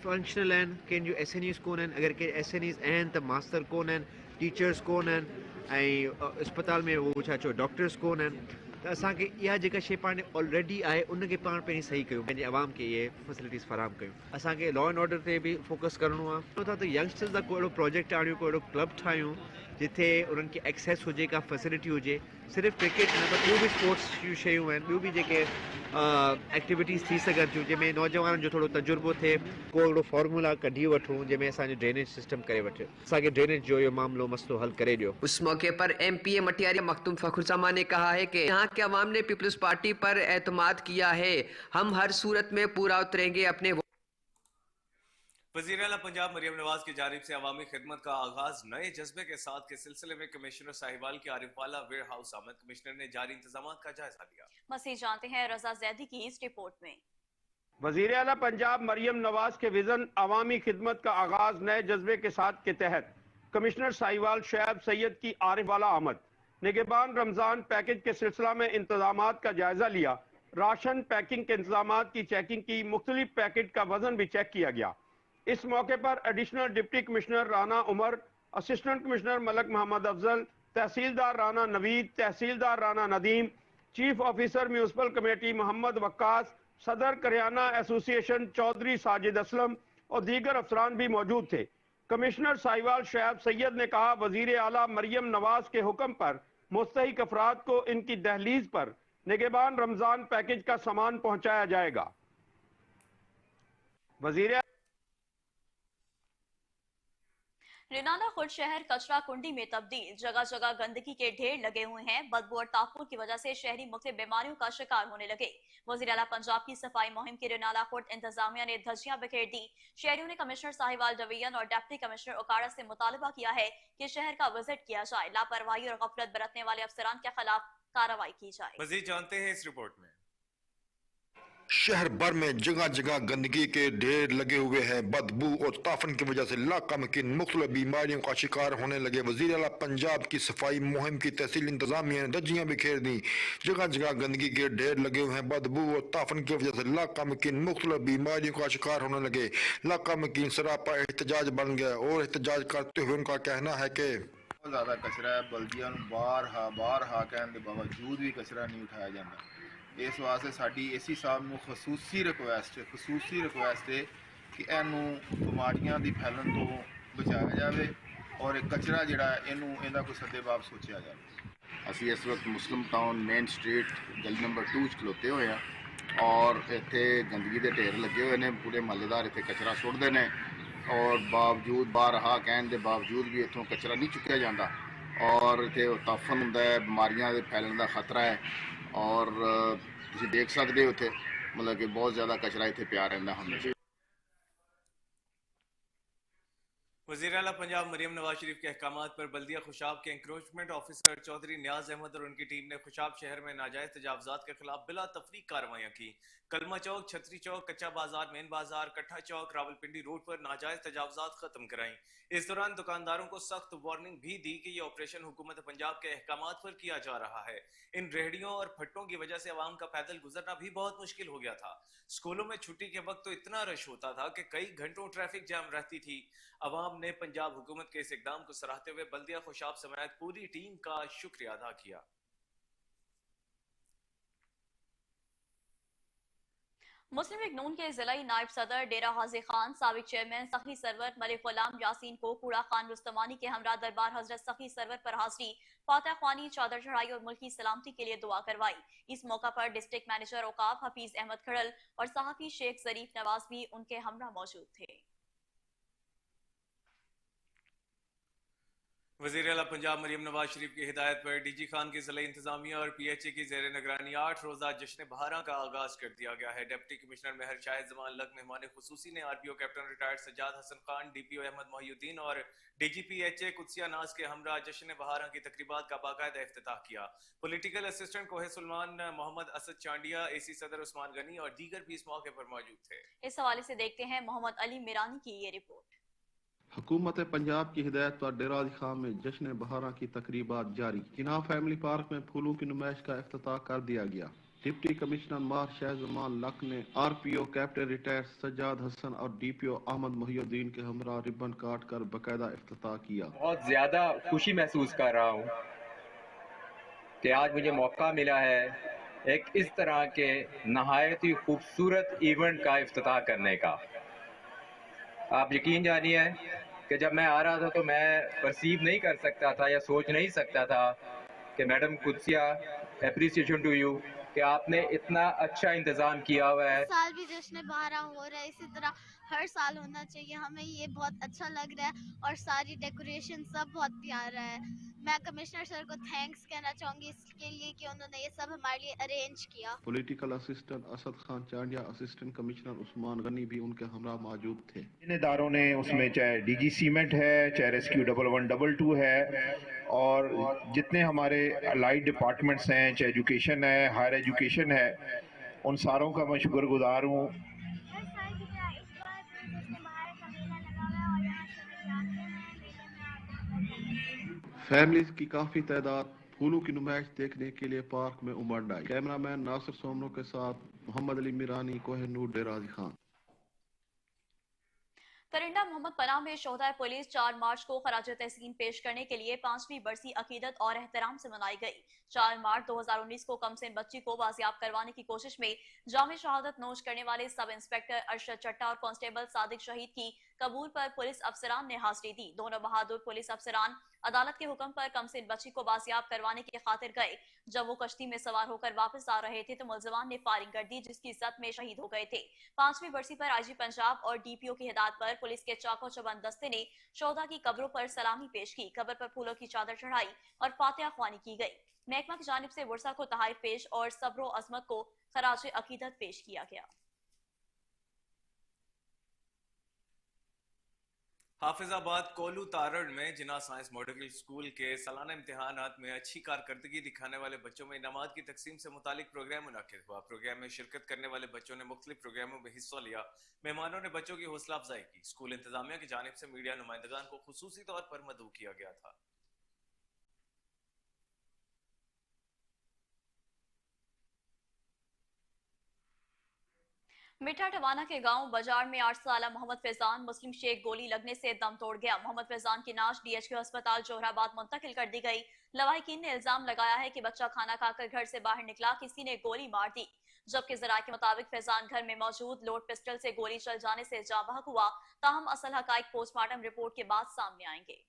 फंक्शनल आहिनि। कंहिंजो SNEs कोन आहिनि। अगरि के SNEs आहिनि त मास्तर कोन आहिनि, टीचर्स कोन आहिनि ऐं अस्पताल में उहो छा चओ डॉक्टर्स कोन आहिनि। त असांखे इहा जेका शइ पाण ऑलरेडी आहे उनखे पाण पहिरीं सही कयूं, पंहिंजे आवाम खे इहे फैसिलिटीज़ फराहम कयूं। असांखे लॉ एंड ऑर्डर ते बि फोकस करिणो आहे त यंगस्टर्स लाइ को अहिड़ो प्रोजेक्ट आणियूं, को अहिड़ो क्लब ठाहियूं जिथे उन्हनि खे एक्सेस हुजे, का फैसिलिटी हुजे। सिर्फ़ु क्रिकेट न पर ॿियूं बि स्पोर्ट्स जूं शयूं आहिनि, ॿियूं बि जेके एक्टिविटीज़ थी सघनि थियूं जंहिंमें नौजवाननि जो थोरो तजुर्बो थिए। को अहिड़ो फॉर्मूला कढी वठूं जंहिंमें असांजो ड्रेनेज सिस्टम करे वठे, असांखे ड्रेनेज जो इहो मामलो मसलो हल करे ॾियो। उस मौके पर MPA मटियारी मखदूम फखरुज़्ज़मा ने कहा है कि यहाँ के अवाम ने पीपल्स पार्टी पर एतमाद किया है। हम हर सूरत में पूरा उतरेंगे अपने। वज़ीर आला पंजाब मरियम नवाज की जानिब से अवामी खिदमत का आगाज नए जज्बे के साथ के सिलसिले में कमिश्नर साहिवाल के आरिफवाला वेयर हाउस आमद। कमिश्नर ने जारी इंतजाम का जायजा लिया। मज़ीद जानते हैं रजा जैदी की इस रिपोर्ट में। वज़ीर आला पंजाब मरियम नवाज के विजन अवामी खिदमत का आगाज नए जज्बे के साथ के तहत कमिश्नर साहिवाल शैब सैयद की आरिफवाला आमद। निगहबान रमजान पैकेज के सिलसिला में इंतजाम का जायजा लिया। राशन पैकिंग के इंतजाम की चेकिंग की, मुख्तलिफ पैकेट का वजन भी चेक किया गया। इस मौके पर additional deputy commissioner Rana Umar, assistant commissioner Malik Mohammad Afzal, tehsildar Rana Naveed, tehsildar Rana Nadeem, chief officer municipal committee Mohammad Waqas, सदर करियाना एसोसिएशन चौधरी साजिद असलम और दीगर अफसरान भी मौजूद थे। कमिश्नर साहिवाल शैब सैयद ने कहा, वजीर आला मरियम नवाज के हुक्म पर मुस्तहिक अफराद को इनकी दहलीज पर निगहबान रमजान पैकेज का सामान पहुंचाया जाएगा। वजीर रिनाना खुर्द शहर कचरा कुंडी में तब्दील। जगह जगह गंदगी के ढेर लगे हुए हैं। बदबू और ताफुर की वजह से शहरी मुख्तलिफ बीमारियों का शिकार होने लगे। वज़ीर आला पंजाब की सफाई मुहिम की रिनाना खुर्द इंतजामिया ने धज्जियां बिखेर दी। शहरियों ने कमिश्नर साहिवाल डिवीजन और डिप्टी कमिश्नर ओकाड़ा से मुतालबा किया है कि शहर का विजिट किया जाए, लापरवाही और गफलत बरतने वाले अफसरान के खिलाफ कार्रवाई की जाए। मजीद जानते हैं इस रिपोर्ट में। शहर भर में जगह जगह गंदगी के ढेर लगे हुए हैं। बदबू और ताफन की वजह से लाखों मकीन मुख्तलिफ बीमारियों का शिकार होने लगे। वज़ीर आला पंजाब की सफाई मुहिम की तहसील इंतजामिया ने धज्जियां बिखेर दी। जगह जगह गंदगी के ढेर लगे हुए हैं। बदबू और ताफन की वजह से लाखों मकीन मुख्तलिफ बीमारियों का शिकार होने लगे। लाखों मकीन सरापा एहतजाज बन गया और एहतजाज करते हुए उनका कहना है कि बहुत ज़्यादा कचरा है। बल्दियां बारहा कहने के बावजूद भी कचरा नहीं उठाया जाता। इस वास्ते साडी एसी साहब नूं खसूसी रिक्वेस्ट है कि इनू बीमारियां दी फैलन तो बचाया जाए और कचरा जिहड़ा इनू इहदा कोई सद्देबाब सोचा जाए। ਅਸੀਂ इस वक्त मुस्लिम टाउन मेन स्ट्रीट गली नंबर 2 च खलोते हुए हैं और इत्थे गंदगी के ढेर लगे हुए हैं। पूरे महल्लेदार इत्थे कचरा सुट्टदे ने और बावजूद बारहा कहने के बावजूद भी इत्थों कचरा नहीं चुक्या जाता और इत्थे ताफन हुंदा है, बीमारियां दे फैलण दा खतरा है और तुसीं देख सकते हो इत्थे मतलब कि बहुत ज़्यादा कचरा इत्थे पिया रहिंदा हमेशा। वज़ीर आला पंजाब मरियम नवाज शरीफ के अहकामात पर बल्दिया खुशाब के इंक्रोचमेंट ऑफिसर चौधरी नियाज अहमद और उनकी टीम ने खुशाब शहर में नाजायज तजावजात के खिलाफ बिला तफरीक कार्रवाइयाँ की। कलमा चौक, छतरी चौक, कच्चा बाजार, मेन बाजार, कट्ठा चौक, रावलपिंडी रोड पर नाजायज तजावजात खत्म कराई। इस दौरान दुकानदारों को सख्त वार्निंग भी दी कि यह ऑपरेशन हुकूमत पंजाब के अहकामात पर किया जा रहा है। इन रेहड़ियों और भट्टों की वजह से अवाम का पैदल गुजरना भी बहुत मुश्किल हो गया था। स्कूलों में छुट्टी के वक्त तो इतना रश होता था कि कई घंटों ट्रैफिक जाम रहती थी। अवाम ने पंजाब हुकूमत के इस इकदाम को सराहते हुए बल्दिया खुशाब समेत पूरी टीम का शुक्रिया अदा किया। मुस्लिम लीग नून के जिला नायब सदर डेरा हाजी खान, साबिक चेयरमैन सखी सरवर मलिक गुलाम यासीन को कूड़ा खान रुस्तमानी के हमरा दरबार हजरत सखी सरवर पर हाजिरी, फातह ख्वानी, चादर चढ़ाई और मुल्की सलामती के लिए दुआ करवाई। इस मौका पर डिस्ट्रिक्ट मैनेजर औकाफ हफीज अहमद खड़ल और सहाफी शेख जरीफ नवाज भी उनके हमरा मौजूद थे। वज़ीर आला पंजाब मरियम नवाज शरीफ की हिदायत पर डीजी खान की ज़िला इंतजामिया और PHA की ज़ेर निगरानी 8 रोज़ा जश्न बहारा का आगाज कर दिया गया है। डिप्टी कमिश्नर मेहर शाहिद जमान लग मेहमान खुसूसी ने RPO captain retired Sajjad Hassan Khan, DPO Ahmed Mohiuddin और DGP HA कुदसिया नाज के हमरा जश्न बहारा की तकरीबात का बाकायदा इफ्तिताह किया। पॉलिटिकल असिस्टेंट कोहे सुलेमान, मोहम्मद असद चांडिया, AC सदर उस्मान गनी और दीगर भी इस मौके पर मौजूद थे। इस हवाले से देखते हैं मोहम्मद अली मिरानी की ये रिपोर्ट। हुकूमत पंजाब की हिदायत पर डेरा हाजी खान में जश्न बहारा की तकरीबात जारी। चिनाब फैमिली पार्क में फूलों की नुमाइश का इफ्तिताह कर दिया गया। डिप्टी कमिश्नर मेहर शाहिद जमान लक ने RPO captain retired Sajjad Hassan और DPO अहमद मोहिउद्दीन के हमरा रिबन काट कर बाकायदा इफ्तिताह किया। बहुत ज्यादा खुशी महसूस कर रहा हूँ कि आज मुझे मौका मिला है एक इस तरह के नहायत ही खूबसूरत इवेंट का इफ्तिताह करने का। आप यकीन जानिए कि जब मैं आ रहा था तो मैं परसीव नहीं कर सकता था या सोच नहीं सकता था कि madam Qudsia, appreciation to you कि आपने इतना अच्छा इंतजाम किया हुआ है। साल भी जश्न बहारा हो रहा है, इसी तरह हर साल होना चाहिए। हमें ये बहुत अच्छा लग रहा है और सारी डेकोरेशन सब बहुत प्यारा है। मैं कमिश्नर सर को थैंक्स कहना चाहूँगी इसके लिए कि उन्होंने ये सब हमारे लिए अरेंज किया। Political assistant Asad Khan Chandia, assistant commissioner Usman Ghani भी उनके हमरा मौजूद थे। इन इदारों ने उसमें चाहे DG सीमेंट है, चाहे रेस्क्यू 1122 है और जितने हमारे अलाइड डिपार्टमेंट्स हैं, चाहे एजुकेशन है, हायर एजुकेशन है, उन सारों का मैं शुक्रगुजार हूँ। फैमिलीज की काफी तादाद फूलों की नुमाइश देखने के लिए पार्क में उमड़ आई। कैमरामैन नासिर सोमरो के साथ मोहम्मद अली मिरानी, कोहिनूर, डेरा हाजी खान। परिंदा मोहम्मद पनाह में शोहदा पुलिस 4 मार्च को खराज तहसीन पेश करने के लिए 5वीं बरसी अकीदत और एहतराम से मनाई गई। 4 मार्च 2019 को कमसिन बच्ची को बाजियाब करवाने की कोशिश में जाम शहादत नोश करने वाले सब इंस्पेक्टर अरशद चट्टा और कांस्टेबल सादिक शहीद की कबूल पर पुलिस अफसरान ने हाजिरी दी। दोनों बहादुर पुलिस अफसरान अदालत के हुक्म पर कमसिन बच्ची को बाजियाब करवाने की खातिर गए। जब वो कश्ती में सवार होकर वापस आ रहे थे तो मुलजमान ने फायरिंग कर दी, जिसकी इज्जत में शहीद हो गए थे। 5वीं बरसी पर IG पंजाब और DPO की हिदायत पर पुलिस के चाको चबंद दस्ते ने शोहदा की कब्रों पर सलामी पेश की। कब्र पर फूलों की चादर चढ़ाई और फातिहा ख्वानी की गई। महकमा की जानिब से वर्षा को तहाइफ पेश और सब्र व अजमत को खराज अकीदत पेश किया गया। हाफिजाबाद कोलू तारड़ में जिना साइंस मॉडल स्कूल के सालाना इम्तिहानात में अच्छी कारकर्दगी दिखाने वाले बच्चों में इनामात की तकसीम से मुतालिक प्रोग्राम मुनाकिद हुआ। प्रोग्राम में शिरकत करने वाले बच्चों ने मुख्तलिफ प्रोग्रामों में हिस्सा लिया। मेहमानों ने बच्चों की हौसला अफजाई की। स्कूल इंतजामिया की जानिब से मीडिया नुमाइंदगान को खुसूसी तौर पर मदऊ किया गया था। मिठा टवाना के गांव बाजार में 8 साल मोहम्मद फैजान मुस्लिम शेख गोली लगने से दम तोड़ गया। मोहम्मद फैजान की नाश DHQ अस्पताल जोहराबाद मुंतकिल कर दी गई। लवाहिकीन ने इल्जाम लगाया है कि बच्चा खाना खाकर घर से बाहर निकला, किसी ने गोली मार दी, जबकि जराये के मुताबिक फैजान घर में मौजूद लोड पिस्टल से गोली चल जाने से जाँ बहक हुआ। ताहम असल हकाइक पोस्टमार्टम रिपोर्ट के बाद सामने आएंगे।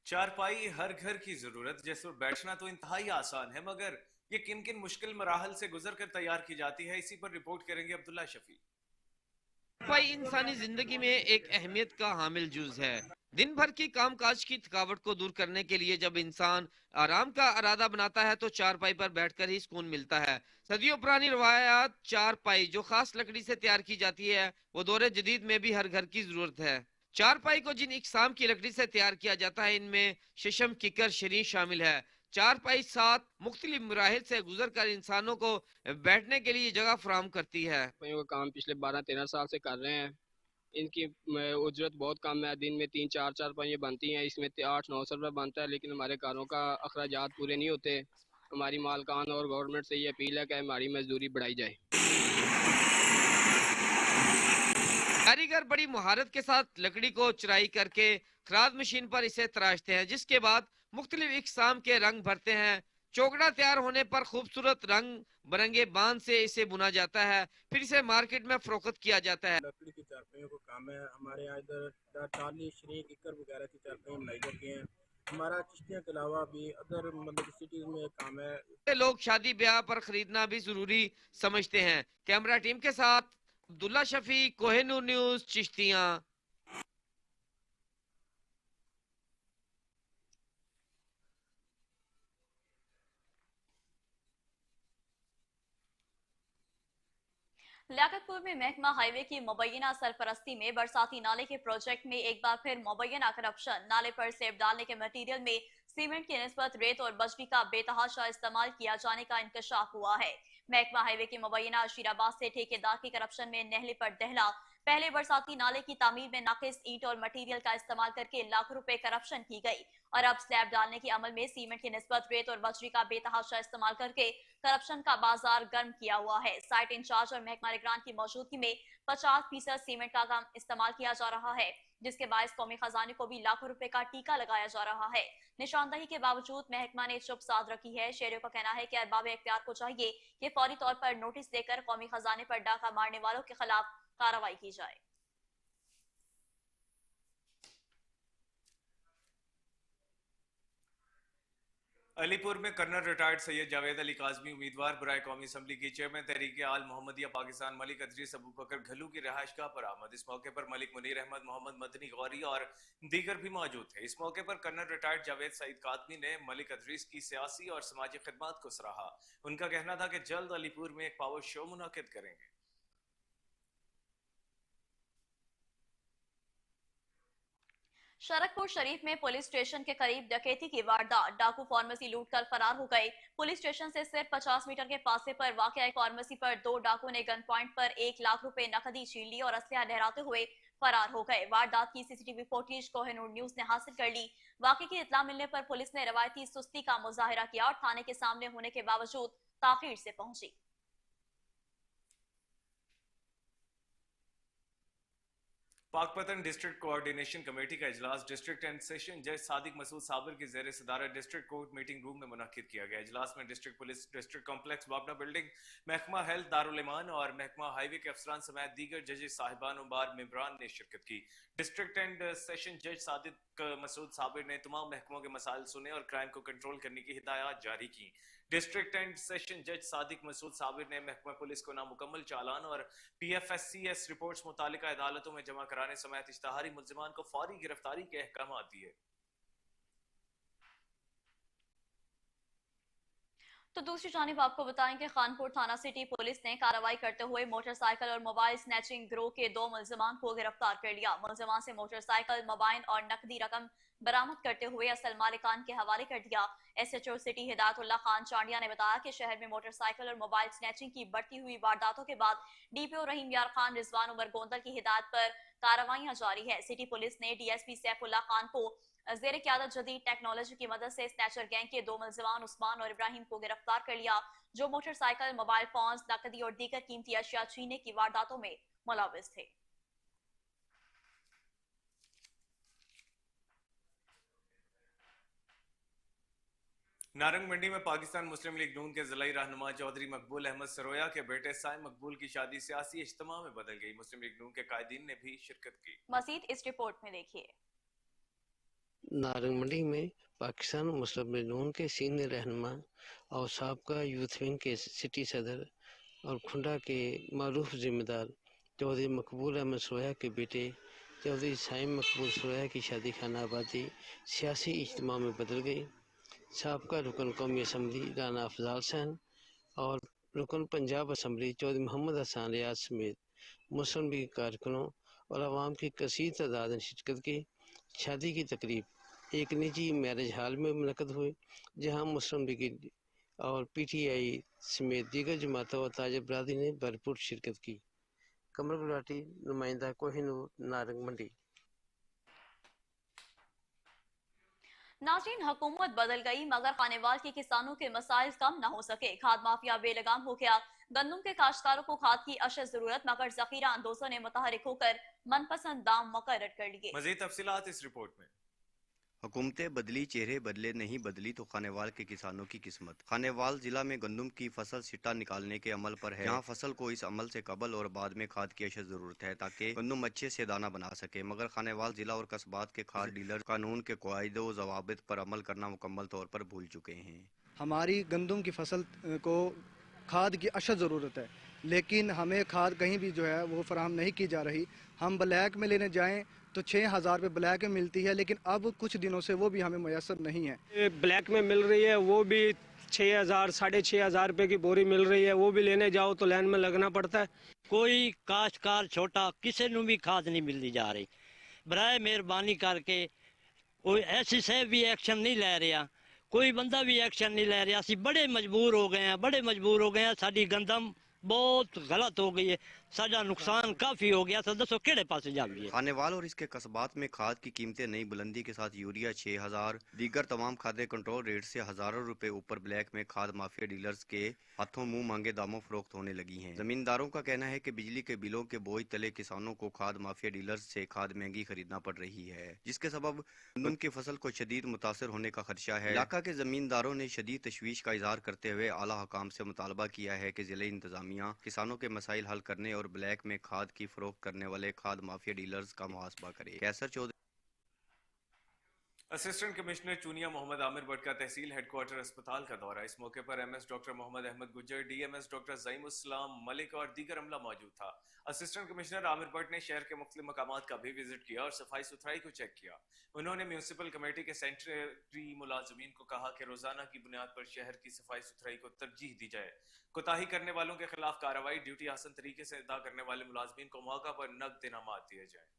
चारपाई हर घर की जरूरत, जिस पर बैठना तो इंतहाई आसान है, मगर ये किन किन मुश्किल मराहल से गुजर कर तैयार की जाती है, इसी पर रिपोर्ट करेंगे अब्दुल्ला शफी। चारपाई इंसानी जिंदगी में एक अहमियत का हामिल जुज है। दिन भर की कामकाज की थकावट को दूर करने के लिए जब इंसान आराम का इरादा बनाता है तो चारपाई पर बैठकर ही सुकून मिलता है। सदियों पुरानी रवायात चारपाई जो खास लकड़ी से तैयार की जाती है वो दौरे जदीद में भी हर घर की जरूरत है। चारपाई को जिन इकसाम की लकड़ी से तैयार किया जाता है इनमें शीशम, किकर, शरीर शामिल है। चारपाई 7 मुख्तलिफ मराहिल से गुजर कर इंसानों को बैठने के लिए जगह फराहम करती है। का काम पिछले 12-13 साल से कर रहे हैं। इनकी उजरत बहुत कम है, दिन में 3-4 चारपाइयाँ बनती हैं, इसमें 800-900 रुपये बनता है, लेकिन हमारे कारों का अखराजात पूरे नहीं होते। हमारी मालकान और गवर्नमेंट से ये अपील है कि हमारी मजदूरी बढ़ाई जाए। कारीगर बड़ी मुहारत के साथ लकड़ी को चुराई करके खराद मशीन पर इसे तराशते हैं, जिसके बाद मुख्तलिफ इकसाम के रंग भरते हैं। चौकड़ा तैयार होने पर खूबसूरत रंग बरंगे बांध से इसे बुना जाता है, फिर इसे मार्केट में फरोख्त किया जाता है। लकड़ी की चारपाइयों को काम है। हमारे यहाँ इधर टाली, शरीक, किकर वगैरह की चारपाइयाँ बनाई जाती हैं। हमारा चिश्तियों के अलावा भी अदर मतलब सिटीज में काम है। लोग शादी ब्याह पर खरीदना भी जरूरी समझते हैं। कैमरा टीम के साथ अब्दुल्ला शफी, कोहिनूर न्यूज, चिश्तियाँ। लियाकतपुर में महकमा हाईवे की मुबैना सरपरस्ती में बरसाती नाले के प्रोजेक्ट में एक बार फिर मुबैना करप्शन। नाले पर सेब डालने के मटीरियल में सीमेंट की निस्बत रेत और बजरी का बेतहाशा इस्तेमाल किया जाने का इंकशाफ हुआ है। महकमा हाईवे की मुबैना अशीराबाद से ठेकेदार के करप्शन में नहले पर दहला। पहले बरसाती नाले की तामीर में नाकिस ईंट और मटीरियल का इस्तेमाल करके लाखों रुपए करप्शन की गई और अब स्लैब डालने के अमल में सीमेंट की निस्बत रेत और बजरी का बेतहाशा इस्तेमाल करके करप्शन का बाजार गर्म किया हुआ है। साइट इंचार्ज और महकमा निगरान की मौजूदगी में 50% सीमेंट का काम इस्तेमाल किया जा रहा है, जिसके बायस कौमी खजाने को भी लाखों रुपए का टीका लगाया जा रहा है। निशानदही के बावजूद महकमा ने चुप साध रखी है। शहरियों का कहना है कि अरबाब इख्तियार को चाहिए कि फौरी तौर पर नोटिस देकर कौमी खजाने पर डाका मारने वालों के खिलाफ कार्रवाई की जाए। अलीपुर में कर्नल रिटायर्ड सैयद जावेद अली काजमी उम्मीदवार बराए कौमी असम्बली की चेयरमैन तहरीक आल मोहम्मदिया पाकिस्तान मलिक अदरीस अबू बकर घलू की रिहाइशगाह पर आमद। इस मौके पर मलिक मुनीर अहमद, मोहम्मद मदनी गौरी और दीगर भी मौजूद थे। इस मौके पर कर्नल रिटायर्ड जावेद सईद कादमी ने मलिक अदरीस की सियासी और समाजी खिदमत को सराहा। उनका कहना था कि जल्द अलीपुर में एक पावर शो मुनाकिद करेंगे। शरकपुर शरीफ में पुलिस स्टेशन के करीब डकैती की वारदात। डाकू फार्मेसी लूटकर फरार हो गए। पुलिस स्टेशन से सिर्फ 50 मीटर के फासले पर वाक़या फार्मेसी पर 2 डाकुओं ने गन पॉइंट पर 1 लाख रुपए नकदी छीन ली और असलहा लहराते हुए फरार हो गए। वारदात की सीसीटीवी फुटेज कोहिनूर न्यूज ने हासिल कर ली। वाक़े की इत्तला मिलने पर पुलिस ने रवायती सुस्ती का मुजाहिरा किया और थाने के सामने होने के बावजूद ताखीर से पहुंची। पाकपतन डिस्ट्रिक्ट कोऑर्डिनेशन कमेटी का इजलास डिस्ट्रिक्ट एंड सेशन जज सादिक मसूद साबिर की ज़ेर सदारत डिस्ट्रिक्ट कोर्ट मीटिंग रूम में मुनक्किद किया गया। इजलास में डिस्ट्रिक्ट पुलिस, डिस्ट्रिक्ट कॉम्प्लेक्स बाबना बिल्डिंग, महकमा हेल्थ दारुल ईमान और महकमा हाईवे के अफसरान समेत दीगर जजेस साहिबान और बार मेंबरान ने शिरकत की। डिस्ट्रिक्ट एंड सेशन जज सादिक मसूद साबिर ने तमाम महकमों के मसाइल सुने और क्राइम को कंट्रोल करने की हिदायत जारी की। डिस्ट्रिक्ट एंड सेशन जज सादिक मसूद साबिर ने महकमा पुलिस को नामुकम्मल चालान और PFSCS रिपोर्ट्स मुतालिका अदालतों में जमा कराने समेत इश्तहारी मुल्जिमान को फौरी गिरफ्तारी के अहकाम दिए। तो दूसरी जानिब आपको बताएं कि खानपुर थाना सिटी पुलिस ने कार्रवाई करते हुए मोटरसाइकिल और मोबाइल स्नैचिंग गिरोह के 2 मुल्जिमान को गिरफ्तार कर लिया। मुल्जिमान से मोटरसाइकिल, मोबाइल और नकदी रकम बरामद करते हुए असल मालिकान के हवाले कर दिया। SHO सिटी हिदायतुल्लाह खान चांडिया ने बताया कि शहर में मोटरसाइकिल और मोबाइल स्नैचिंग की बढ़ती हुई वारदातों के बाद DPO रहीम यार खान, रिजवान उमर गोंदल की हिदायत पर कार्रवाइयां जारी है। सिटी पुलिस ने DSP सैफुल्लाह खान को जेर क़यादत जदीद टेक्नोलॉजी की मदद से स्नैचर गैंग के 2 मुल्जिमान उस्मान और इब्राहिम को गिरफ्तार कर लिया, जो मोटरसाइकिल, मोबाइल फोन, नकदी और दीगर कीमती अशिया छीनने की वारदातों में मुलव्विस थे। नारंग मंडी में पाकिस्तान मुस्लिम लीग नून के जिलाई रहनुमा चौधरी मकबूल अहमद सरोया के बेटे साइम मकबूल की शादी सियासी इज्तिमा में बदल गई। मुस्लिम लीग नून के कायदीन ने भी शिरकत की। मजीद इस रिपोर्ट में देखिए। नारंग मंडी में पाकिस्तान मुस्लिम लीग नून के सीनियर रहनुमा और साबका यूथ विंग के सिटी सदर और खुंडा के मारूफ जिम्मेदार चौधरी मकबूल अहमद सरोया के बेटे चौधरी साइम मकबूल सरोया की शादी खाना आबादी सियासी इज्तिमा में बदल गई। साबका रुकन कौमी असम्बली राना अफजाल सैन और रुकन पंजाब असम्बली चौधरी मोहम्मद हसन रियाज समेत मुस्लिम लीग कारकुनों और आवाम की कसीर तादाद ने शिरकत की। शादी की तकरीब एक निजी मैरिज हॉल में मुनक़द हुई, जहां मुस्लिम लीग और PTI समेत दीगर जमातों और ताज बरादरी ने भरपूर शिरकत की। कमर गुलाटी, नुमाइंदा कोहिनूर, नारंग मंडी। नाज़रीन, हुकूमत बदल गई मगर खानेवाल के किसानों के मसाइल कम न हो सके। खाद माफिया बेलगाम हो गया। गंदम के काश्तकारों को खाद की अशद जरूरत, मगर जखीरा अंदोजों ने मुतहरिक होकर मनपसंद दाम मुकर्रर कर लिए। मज़ीद तफसीलात इस रिपोर्ट में। हुकूमतें बदली, चेहरे बदले, नहीं बदली तो खानेवाल के किसानों की किस्मत। खानेवाल जिला में गंदम की फसल सिट्टा निकालने के अमल पर है, जहाँ फसल को इस अमल से कबल और बाद में खाद की अशद जरूरत है ताकि गंदम अच्छे से दाना बना सके। मगर खानेवाल जिला और कस्बात के खाद डीलर कानून के कायदे व जवाबित पर अमल करना मुकम्मल तौर पर भूल चुके हैं। हमारी गंदम की फसल को खाद की अशद ज़रूरत है, लेकिन हमें खाद कहीं भी जो है वो फराहम नहीं की जा रही। हम ब्लैक में लेने जाएं तो 6,000 रुपये ब्लैक में मिलती है, लेकिन अब कुछ दिनों से वो भी हमें मैसर नहीं है। ब्लैक में मिल रही है वो भी 6,000 6,500 रुपये की बोरी मिल रही है, वो भी लेने जाओ तो लाइन में लगना पड़ता है। कोई काश्तकार छोटा किसी को भी खाद नहीं मिलती जा रही। बराए मेहरबानी करके कोई ऐसी से भी एक्शन नहीं ले रहा, कोई बंदा भी एक्शन नहीं ले रहा। असी बड़े मजबूर हो गए हैं। साड़ी गंदम बहुत गलत हो गई है, साडा नुकसान काफी हो गया। तो दसो केड़े पास जाइए। खानेवाल और इसके कस्बात में खाद की कीमतें नई बुलंदी के साथ यूरिया 6,000, दीगर तमाम खादें कंट्रोल रेट से हजारों रुपए ऊपर ब्लैक में खाद माफिया डीलर्स के हाथों मुंह मांगे दामों फरोख्त होने लगी हैं। जमींदारों का कहना है कि बिजली के बिलों के बोझ तले किसानों को खाद माफिया डीलर्स से खाद महंगी खरीदना पड़ रही है, जिसके सबब गंदम की फसल को शदीद मुतासर होने का खदशा है। इलाका के जमींदारों ने शदीद तशवीश का इजहार करते हुए आला हुकाम से मुतालबा किया है कि जिले इंतजामिया किसानों के मसाइल हल करने और ब्लैक में खाद की फरोख्त करने वाले खाद माफिया डीलर्स का मुहासबा करे। कैसर चौधरी। असिस्टेंट कमिश्नर चूनिया मोहम्मद आमिर भट्ट का तहसील हेडक्वार्टर अस्पताल का दौरा। इस मौके पर MS doctor Mohammad Ahmad Gujjar, DMS doctor Zaeemussalam Malik और दीगर अमला मौजूद था। असिस्टेंट कमिश्नर आमिर भट्ट ने शहर के मुख्तलिफ मकामात का भी विजिट किया और सफाई सुथराई को चेक किया। उन्होंने म्यूनिसिपल कमेटी के सेंट्री मुलाजमीन को कहा कि रोजाना की बुनियाद पर शहर की सफाई सुथराई को तरजीह दी जाए। कोताही करने वालों के खिलाफ कार्रवाई, ड्यूटी आसन तरीके से अदा करने वाले मुलाजमीन को मौका पर नकद इनामात दिए जाए।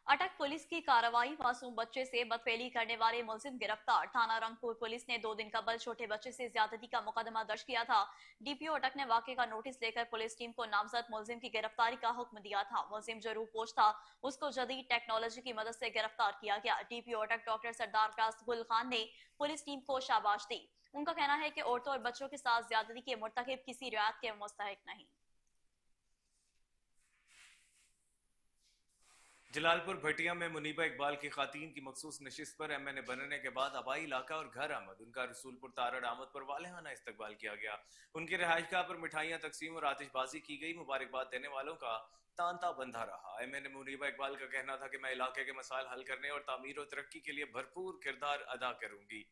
अटक पुलिस की कार्रवाई, मासूम बच्चे से बदफेली करने वाले मुलजिम गिरफ्तार। थाना रंगपुर पुलिस ने 2 दिन कबल छोटे बच्चे से ज्यादती का मुकदमा दर्ज किया था। DPO अटक ने वाकये का नोटिस लेकर पुलिस टीम को नामजद मुलजिम की गिरफ्तारी का हुक्म दिया था। मुलजिम जो रूपोश था उसको जदीद टेक्नोलॉजी की मदद से गिरफ्तार किया गया। DPO अटक डॉक्टर सरदार कास गुल खान ने पुलिस टीम को शाबाश दी। उनका कहना है कि औरतों और बच्चों के साथ ज्यादती के मुर्तकिब किसी रियायत के मुस्तहिक नहीं। जलालपुर भटिया में मुनीबा इकबाल की खातीन की मखसूस नशिस्त पर MNA बनने के बाद आबाई इलाका और घर आमद उनका रसूलपुर तारड़ आमद पर वालेहाना इस्तकबाल किया गया। उनकी रिहाइशगाह पर मिठाइयां तकसीम और आतिशबाजी की गई। मुबारकबाद देने वालों का तांता बंधा रहा। MNA मुनीबा इकबाल का कहना था कि मैं इलाके के मसाइल हल करने और तामीर और तरक्की के लिए भरपूर किरदार अदा करूंगी।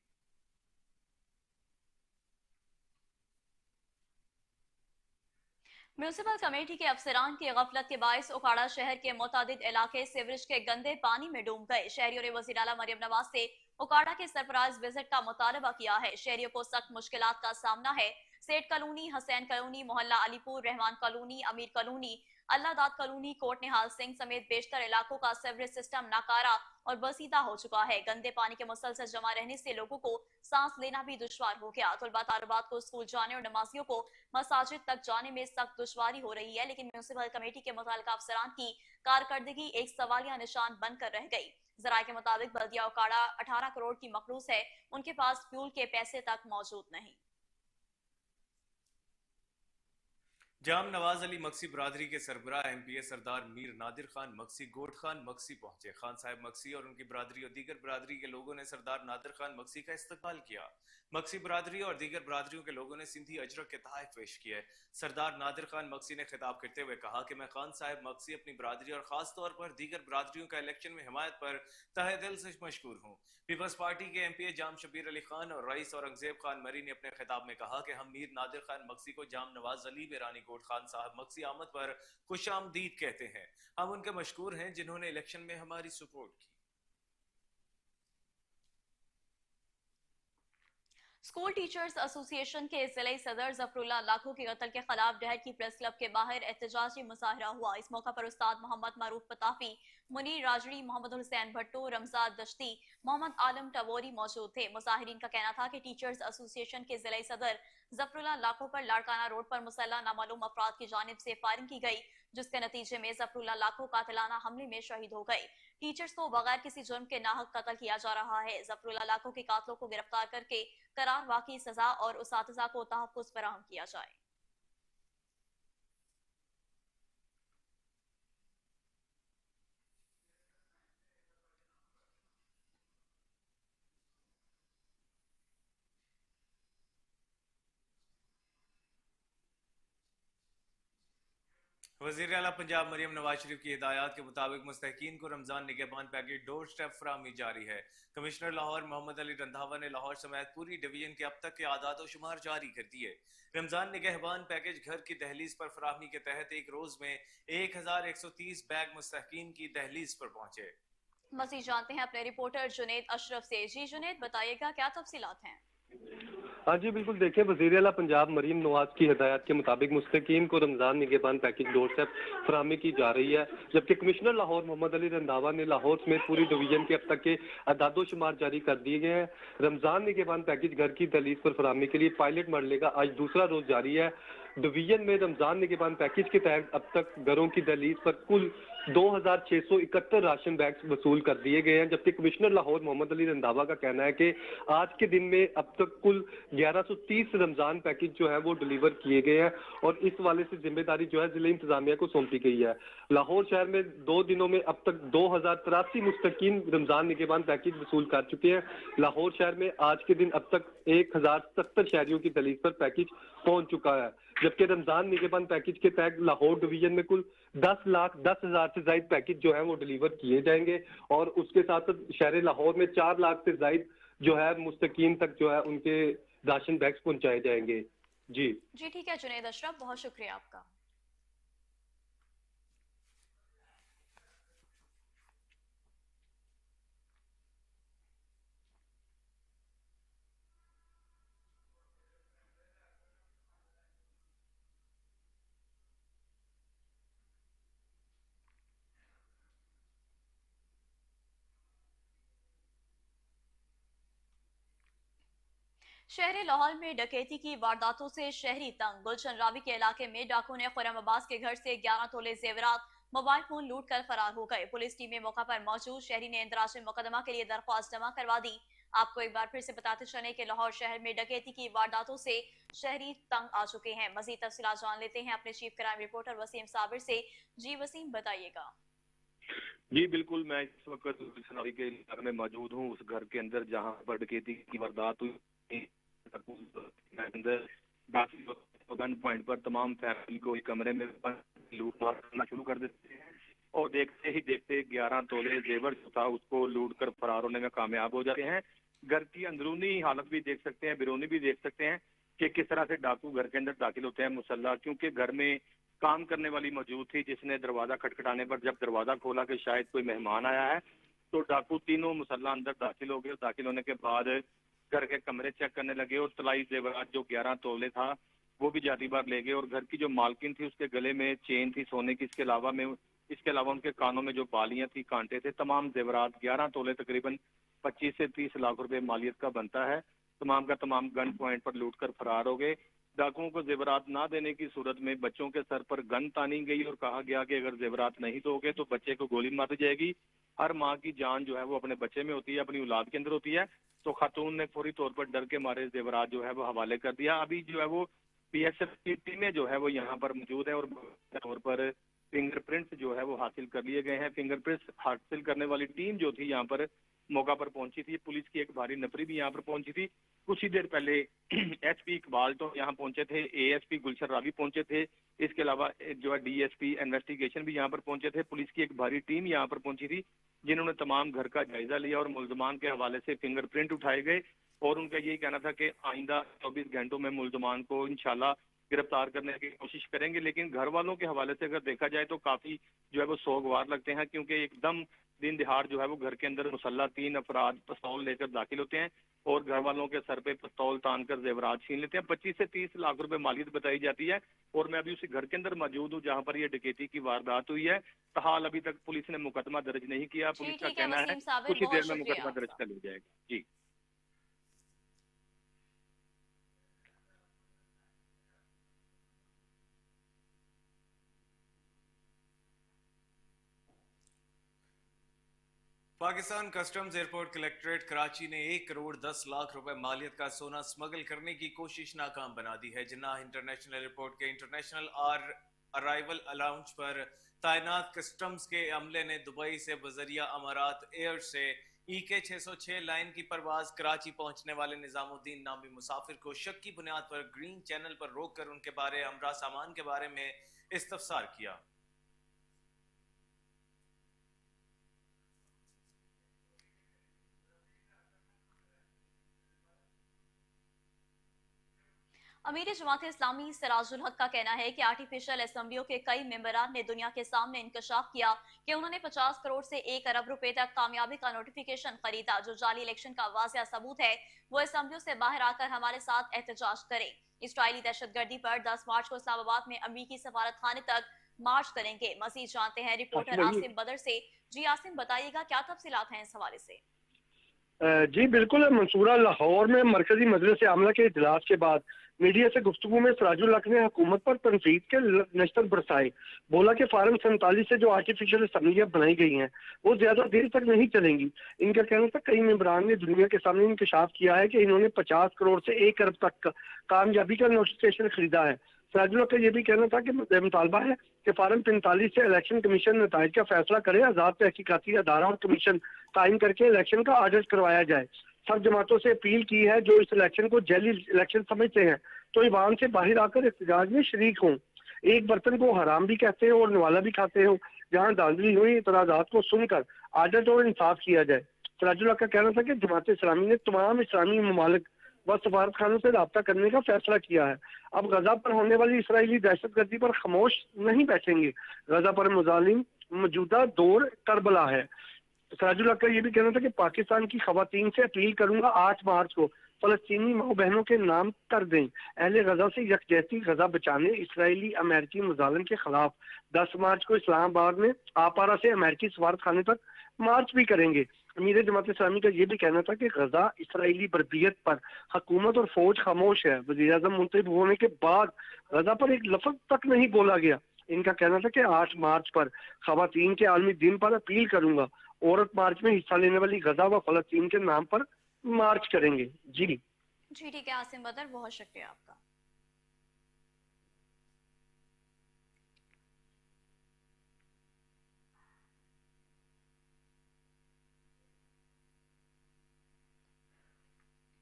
म्यूनिसिपल कमेटी के अफसरान की गफलत के बायस उखाड़ा शहर के मुतादिद इलाके सीवरेज के गंदे पानी में डूब गए। शहरियों ने वज़ीर आला मरियम नवाज से ओकाड़ा के सरप्राइज विजिट का मुतालबा किया है। शहरियों को सख्त मुश्किलात का सामना है। सेठ कॉलोनी, हसैन कॉलोनी, मोहल्ला अलीपुर, रहमान कॉलोनी, अमीर कॉलोनी, अल्लाहदाद कॉलोनी, कोट निहाल सिंह समेत बेशतर इलाकों का सीवरेज सिस्टम नाकारा और बसीदा हो चुका है। गंदे पानी के मुसलसल जमा रहने से लोगों को सांस लेना भी दुश्वार हो गया। तलबा तालिबात को स्कूल जाने और नमाजियों को मसाजिद तक जाने में सख्त दुश्वारी हो रही है, लेकिन म्यूनिसिपल कमेटी के मुतालिका अफसरान की कारकर्दगी एक सवालिया निशान बनकर रह गई। जराये के मुताबिक बल्दिया ओकाड़ा 18 करोड़ की मखलूस है, उनके पास फ्यूल के पैसे तक मौजूद नहीं। जाम नवाज अली मक्सी बरादरी के सरबराह MPA सरदार मीर नादिर खान मक्सी गोट खान मक्सी पहुंचे। खान साहब मक्सी और उनकी बरादरी और दीगर बरादरी के लोगों ने सरदार नादिर खान मक्सी का इस्तकबाल किया। मक्सी बरादरी और दीगर बरादरियों के लोगों ने सिंधी अजरक के तहफ़ पेश किए। सरदार नादिर खान मक्सी ने खिताब करते हुए कहा कि मैं खान साहब मक्सी अपनी बरादरी और खास तौर पर दीगर बरादरियों का इलेक्शन में हिमायत पर तहे दिल से मशकूर हूँ। पीपल्स पार्टी के MPA जाम शबीर अली खान और रईस औरंगजेब खान मरी ने अपने खिताब में कहा कि हम मीर नादिर खान मक्सी को जाम नवाज अली बेरानी गोट खान साहब मक्सी आमद पर खुशामदीद कहते हैं। हम उनके मशकूर हैं जिन्होंने इलेक्शन में हमारी सपोर्ट की। स्कूल टीचर्स एसोसिएशन के जिले सदर जफरुल्लाह लाखो के कत्ल के खिलाफ डहर की प्रेस क्लब के बाहर एहतजाजी मुजाहरा हुआ। इस मौका पर उस्ताद मोहम्मद मारूफ पताफी, मुनीर राजड़ी, मोहम्मद हुसैन भट्टो, रमजान दश्ती, मोहम्मद आलम टवोरी मौजूद थे। मुजाहिरीन का कहना था कि टीचर्स एसोसिएशन के जिले सदर जफरुल्लाह लाखो पर लाड़काना रोड पर मुसल्लह नामालूम अफराद की जानिब से फायरिंग की गई, जिसके नतीजे में जफरुल्लाह लाखो कातिलाना हमले में शहीद हो गए। टीचर्स को बगैर किसी जुर्म के नाहक कत्ल किया जा रहा है। जफरुल्लाह लाखो के कातलों को गिरफ्तार करके करार वाकई सजा और उसातिज़ा को तहफ़्फ़ुज़ फराहम किया जाए। वज़ीर आला पंजाब मरियम नवाज शरीफ की हिदायत के मुताबिक मुस्तहकीन को रमजान निगहबान पैकेज डोर स्टेप फराहमी जारी है। कमिश्नर लाहौर मोहम्मद अली रंधावा ने लाहौर समेत पूरी डिवीजन के अब तक के आदाद शुमार जारी कर दिए। रमजान निगहबान पैकेज घर की दहलीज पर फराहमी के तहत एक रोज में 1130 बैग मुस्तहकीन की दहलीज पर पहुंचे। मज़ीद जानते हैं अपने रिपोर्टर जुनेद अशरफ से। जी जुनेद, बताइएगा क्या तफसीलात हैं? हाँ जी बिल्कुल, देखिए वज़ीर आला पंजाब मरियम नवाज की हिदायत के मुताबिक मुस्तकीन को रमजान निगहबान पैकेज डोर स्टेप फराहमी की जा रही है, जबकि कमिश्नर लाहौर मोहम्मद अली रंधावा ने लाहौर समेत पूरी डिवीजन के अब तक के अदादो शुमार जारी कर दिए गए हैं। रमजान निगहबान पैकेज घर की दहलीज पर फराहमी के लिए पायलट मरहले का आज दूसरा रोज जारी है। डिवीजन में रमजान निगहबान पैकेज के तहत अब तक घरों की दहलीज पर कुल 2671 राशन बैग्स वसूल कर दिए गए हैं, जबकि कमिश्नर लाहौर मोहम्मद अली रंधावा का कहना है कि आज के दिन में अब तक कुल 1130 रमजान पैकेज जो है वो डिलीवर किए गए हैं और इस वाले से जिम्मेदारी जो है जिले इंतजामिया को सौंपी गई है। लाहौर शहर में 2 दिनों में अब तक 2083 मुस्तकीन रमजान निगहबान पैकेज वसूल कर चुके हैं। लाहौर शहर में आज के दिन अब तक 1070 शहरियों की दहलीज पर पैकेज पहुंच चुका है, जबकि रमजान निगहबान पैकेज के तहत लाहौर डिवीजन में कुल 10,10,000 से ज्यादा पैकेज जो है वो डिलीवर किए जाएंगे और उसके साथ शहर लाहौर में 4 लाख से ज्यादा जो है मुस्तकीन तक जो है उनके राशन बैग्स पहुंचाए जाएंगे। जी ठीक है जुनेद अशरफ, बहुत शुक्रिया आपका। शहर लाहौर में डकैती की वारदातों से शहरी तंग। गुलशन रावी के इलाके में डाकुओं ने खुर्रम अब्बास के घर से 11 तोले जेवरात, मोबाइल फोन लूट कर फरार हो गए। पुलिस टीमें मौका पर मौजूद, शहरी ने इंदराज मुकदमा के लिए दरख्वास्त जमा करवा दी। आपको एक बार फिर से बताते चले कि लाहौर शहर में डकैती की वारदातों से शहरी तंग आ चुके हैं। मजीद तफसीलात जान लेते हैं अपने chief crime reporter Waseem Sabir से। जी वसीम, बताइएगा। जी बिल्कुल, मैं इस वक्त गुलशन के इलाके में मौजूद हूँ, उस घर के अंदर जहाँ पर डकैती की वारदात हुई। गन पॉइंट पर तमाम फैमिली को एक कमरे में लूटमार करना शुरू कर देते हैं और देखते ही देखते 11 तोले जेवर जो था उसको लूट कर फरार होने में कामयाब हो जाते हैं। घर की अंदरूनी हालत भी देख सकते हैं, बैरूनी भी देख सकते हैं कि किस तरह से डाकू घर के अंदर दाखिल होते हैं मुसल्लह, क्योंकि घर में काम करने वाली मौजूद थी जिसने दरवाजा खटखटाने पर जब दरवाजा खोला कि शायद कोई मेहमान आया है तो डाकू तीनों मुसल्ला अंदर दाखिल हो गए। दाखिल होने के बाद घर के कमरे चेक करने लगे और तलाई जेवरात जो 11 तोले था वो भी जाती बार ले गए। और घर की जो मालकिन थी उसके गले में चेन थी सोने की, इसके अलावा उनके कानों में जो बालियां थी, कांटे थे, तमाम जेवरात 11 तोले तकरीबन 25 से 30 लाख रुपए मालियत का बनता है, तमाम का तमाम गन पॉइंट पर लूट कर फरार हो गए। डाकुओं को जेवरात ना देने की सूरत में बच्चों के सर पर गन तानी गई और कहा गया कि अगर जेवरात नहीं दोगे तो बच्चे को गोली मार दी जाएगी। हर माँ की जान जो है वो अपने बच्चे में होती है, अपनी औलाद के अंदर होती है। तो खातून ने फौरी तौर पर डर के मारे जेवरात जो है वो हवाले कर दिया। अभी जो है वो PSF की टीमें जो है वो यहाँ पर मौजूद है और तौर पर फिंगरप्रिंट्स जो है वो हासिल कर लिए गए हैं। फिंगरप्रिंट्स हासिल करने वाली टीम जो थी यहाँ पर मौका पर पहुंची थी। पुलिस की एक भारी नफरी भी यहाँ पर पहुंची थी। कुछ ही देर पहले SP इकबाल तो यहाँ पहुंचे थे, ASP गुलशन रावी पहुंचे थे, इसके अलावा जो है DSP इन्वेस्टिगेशन भी यहाँ पर पहुंचे थे। पुलिस की एक भारी टीम यहाँ पर पहुंची थी जिन्होंने तमाम घर का जायजा लिया और मुल्जमान के हवाले से फिंगरप्रिंट उठाए गए और उनका यही कहना था कि आइंदा 24 घंटों में मुल्जमान को इंशाल्लाह गिरफ्तार करने की कोशिश करेंगे। लेकिन घर वालों के हवाले से अगर देखा जाए तो काफी जो है वो सोगवार लगते हैं, क्योंकि एकदम दिन दिहाड़ जो है वो घर के अंदर मुसल्ला 3 अफराद पिस्तौल लेकर दाखिल होते हैं और घर वालों के सर पे पिस्तौल तान कर जेवरात छीन लेते हैं। 25 से 30 लाख रुपए मालियत बताई जाती है और मैं अभी उसी घर के अंदर मौजूद हूँ जहाँ पर ये डकैती की वारदात हुई है। तहाल अभी तक पुलिस ने मुकदमा दर्ज नहीं किया। पुलिस का कहना है कुछ ही देर में मुकदमा दर्ज कर लिया जाएगा। जी Pakistan customs airport collectorate Karachi ने 1 करोड़ 10 लाख रुपए मालियत का सोना स्मगल करने की कोशिश नाकाम बना दी है। जिन्ना इंटरनेशनल एयरपोर्ट के इंटरनेशनल अराइवल अलाउंज पर तैनात कस्टम्स के अमले ने दुबई से बजरिया अमारात एयर से EK 606 लाइन की परवाज कराची पहुंचने वाले निजामुद्दीन नामी मुसाफिर को शक की बुनियाद पर ग्रीन चैनल पर रोककर उनके बारे हमरा सामान के बारे में इस्तफसार किया। अमीर जमात इस्लामी सिराजुल हक का कहना है कि आर्टिफिशियल असेंबलियों के कई मेंबरान ने दुनिया के सामने इंकशाफ किया कि उन्होंने 50 करोड़ से 1 अरब रुपए तक कामयाबी का नोटिफिकेशन खरीदा, जो जाली इलेक्शन का वाज़िया सबूत है। वो असेंबलियों से बाहर आकर हमारे साथ एहतजाज करें। इसराइली दहशतगर्दी पर 10 मार्च को इस्लामाबाद में अमरीकी सफारत खाने तक मार्च करेंगे। मजीद जानते हैं रिपोर्टर आसिम बदर से। जी आसिम, बताइएगा क्या तफसीलात हैं इस हवाले से? जी बिल्कुल, मंसूरा लाहौर में मरकजी मजलिस आमला के इजलास के बाद मीडिया से गुफ्तगू में सिराजुल हक ने हुकूमत पर तनकीद के नश्तर बरसाए। बोला कि फार्म 47 से जो आर्टिफिशियल असम्बलियाँ बनाई गई हैं वो ज्यादा देर तक नहीं चलेंगी। इनका कहना था कई मेंबरान ने दुनिया के सामने इंकशाफ किया है कि इन्होंने 50 करोड़ से 1 अरब तक कामयाबी का नोटिफिकेशन खरीदा है। सिराजुल हक का यह भी कहना था कि मुतालबा है कि फार्म 45 से इलेक्शन कमीशन नताइज का फैसला करे, आजाद तहकीकाती अदारा और कमीशन कायम करके इलेक्शन का ऑडिट करवाया जाए। सब जमातों से अपील की है जो इस इलेक्शन को जैली इलेक्शन समझते हैं तो ईवान से बाहर आकर इख्तिजाज में शरीक हों। एक बर्तन को हराम भी कहते हैं और नवाला भी खाते हैं। जहाँ धांधली हुई इतराजात को सुनकर ऑडिट और इंसाफ किया जाए। सिराजुल हक का कहना था कि जमात इस्लामी ने तमाम इस्लामी ममालिक व सफारत खानों से रब्ता करने का फैसला किया है। अब गजा पर होने वाली इसराइली दहशतगर्दी पर खामोश नहीं बैठेंगे। गजा पर मुजालिम मौजूदा दौर करबला है। सिराजुल हक का ये भी कहना था कि पाकिस्तान की खवातीन से अपील करूंगा 8 मार्च को फलस्तीनी माओ बहनों के नाम कर दें। अहले गजा से यकजहती गजा बचाने इसराइली अमेरिकी मुजालिम के खिलाफ 10 मार्च को इस्लामाबाद में आपारा से अमेरिकी सफारत खाने तक मार्च भी करेंगे। अमीर जमात इस्लामी का ये भी कहना था कि गजा इसराइली बर्दियत पर हुकूमत और फौज खामोश है। वज़ीर आज़म मुंतखब होने के बाद गजा पर एक लफ्ज तक नहीं बोला गया। इनका कहना था कि 8 मार्च पर खवातीन के आलमी दिन पर अपील करूंगा। औरत मार्च में हिस्सा लेने वाली गजा व फलस्तीन के नाम पर मार्च करेंगे। जी ठीक है आसिम बदर, बहुत शुक्रिया आपका।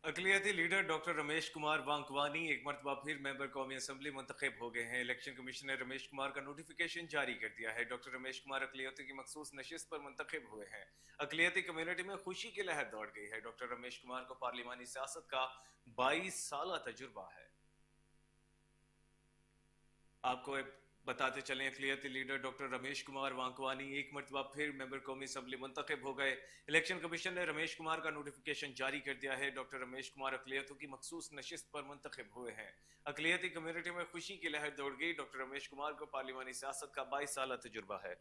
अकलियती लीडर डॉक्टर रमेश कुमार वांकवानी एक मरतबा फिर मेंबर कौमी असम्बली मुंतखब हो गए हैं। इलेक्शन कमीशन ने रमेश कुमार का नोटिफिकेशन जारी कर दिया है। डॉक्टर रमेश कुमार अकलियती की मखसूस नशिस्त पर मुंतखब हुए हैं। अकलियती कम्युनिटी में खुशी की लहर दौड़ गई है। डॉक्टर रमेश कुमार को पार्लिमानी सियासत का 22 साल तजुर्बा है। आपको एक बताते चलें अक़लियती लीडर डॉक्टर रमेश कुमार वांकवानी एक मरतबा फिर मेंबर कौमी असम्बली मुंतखब हो गए। इलेक्शन कमीशन ने रमेश कुमार का नोटिफिकेशन जारी कर दिया है। डॉक्टर रमेश कुमार अक़लियतों की मखसूस नशिस्त पर मुंतखब हुए हैं। अक़लियती कम्यूनिटी में खुशी की लहर दौड़ गई। डॉक्टर रमेश कुमार को पार्लिमानी सियासत का 22 साल तजुर्बा है।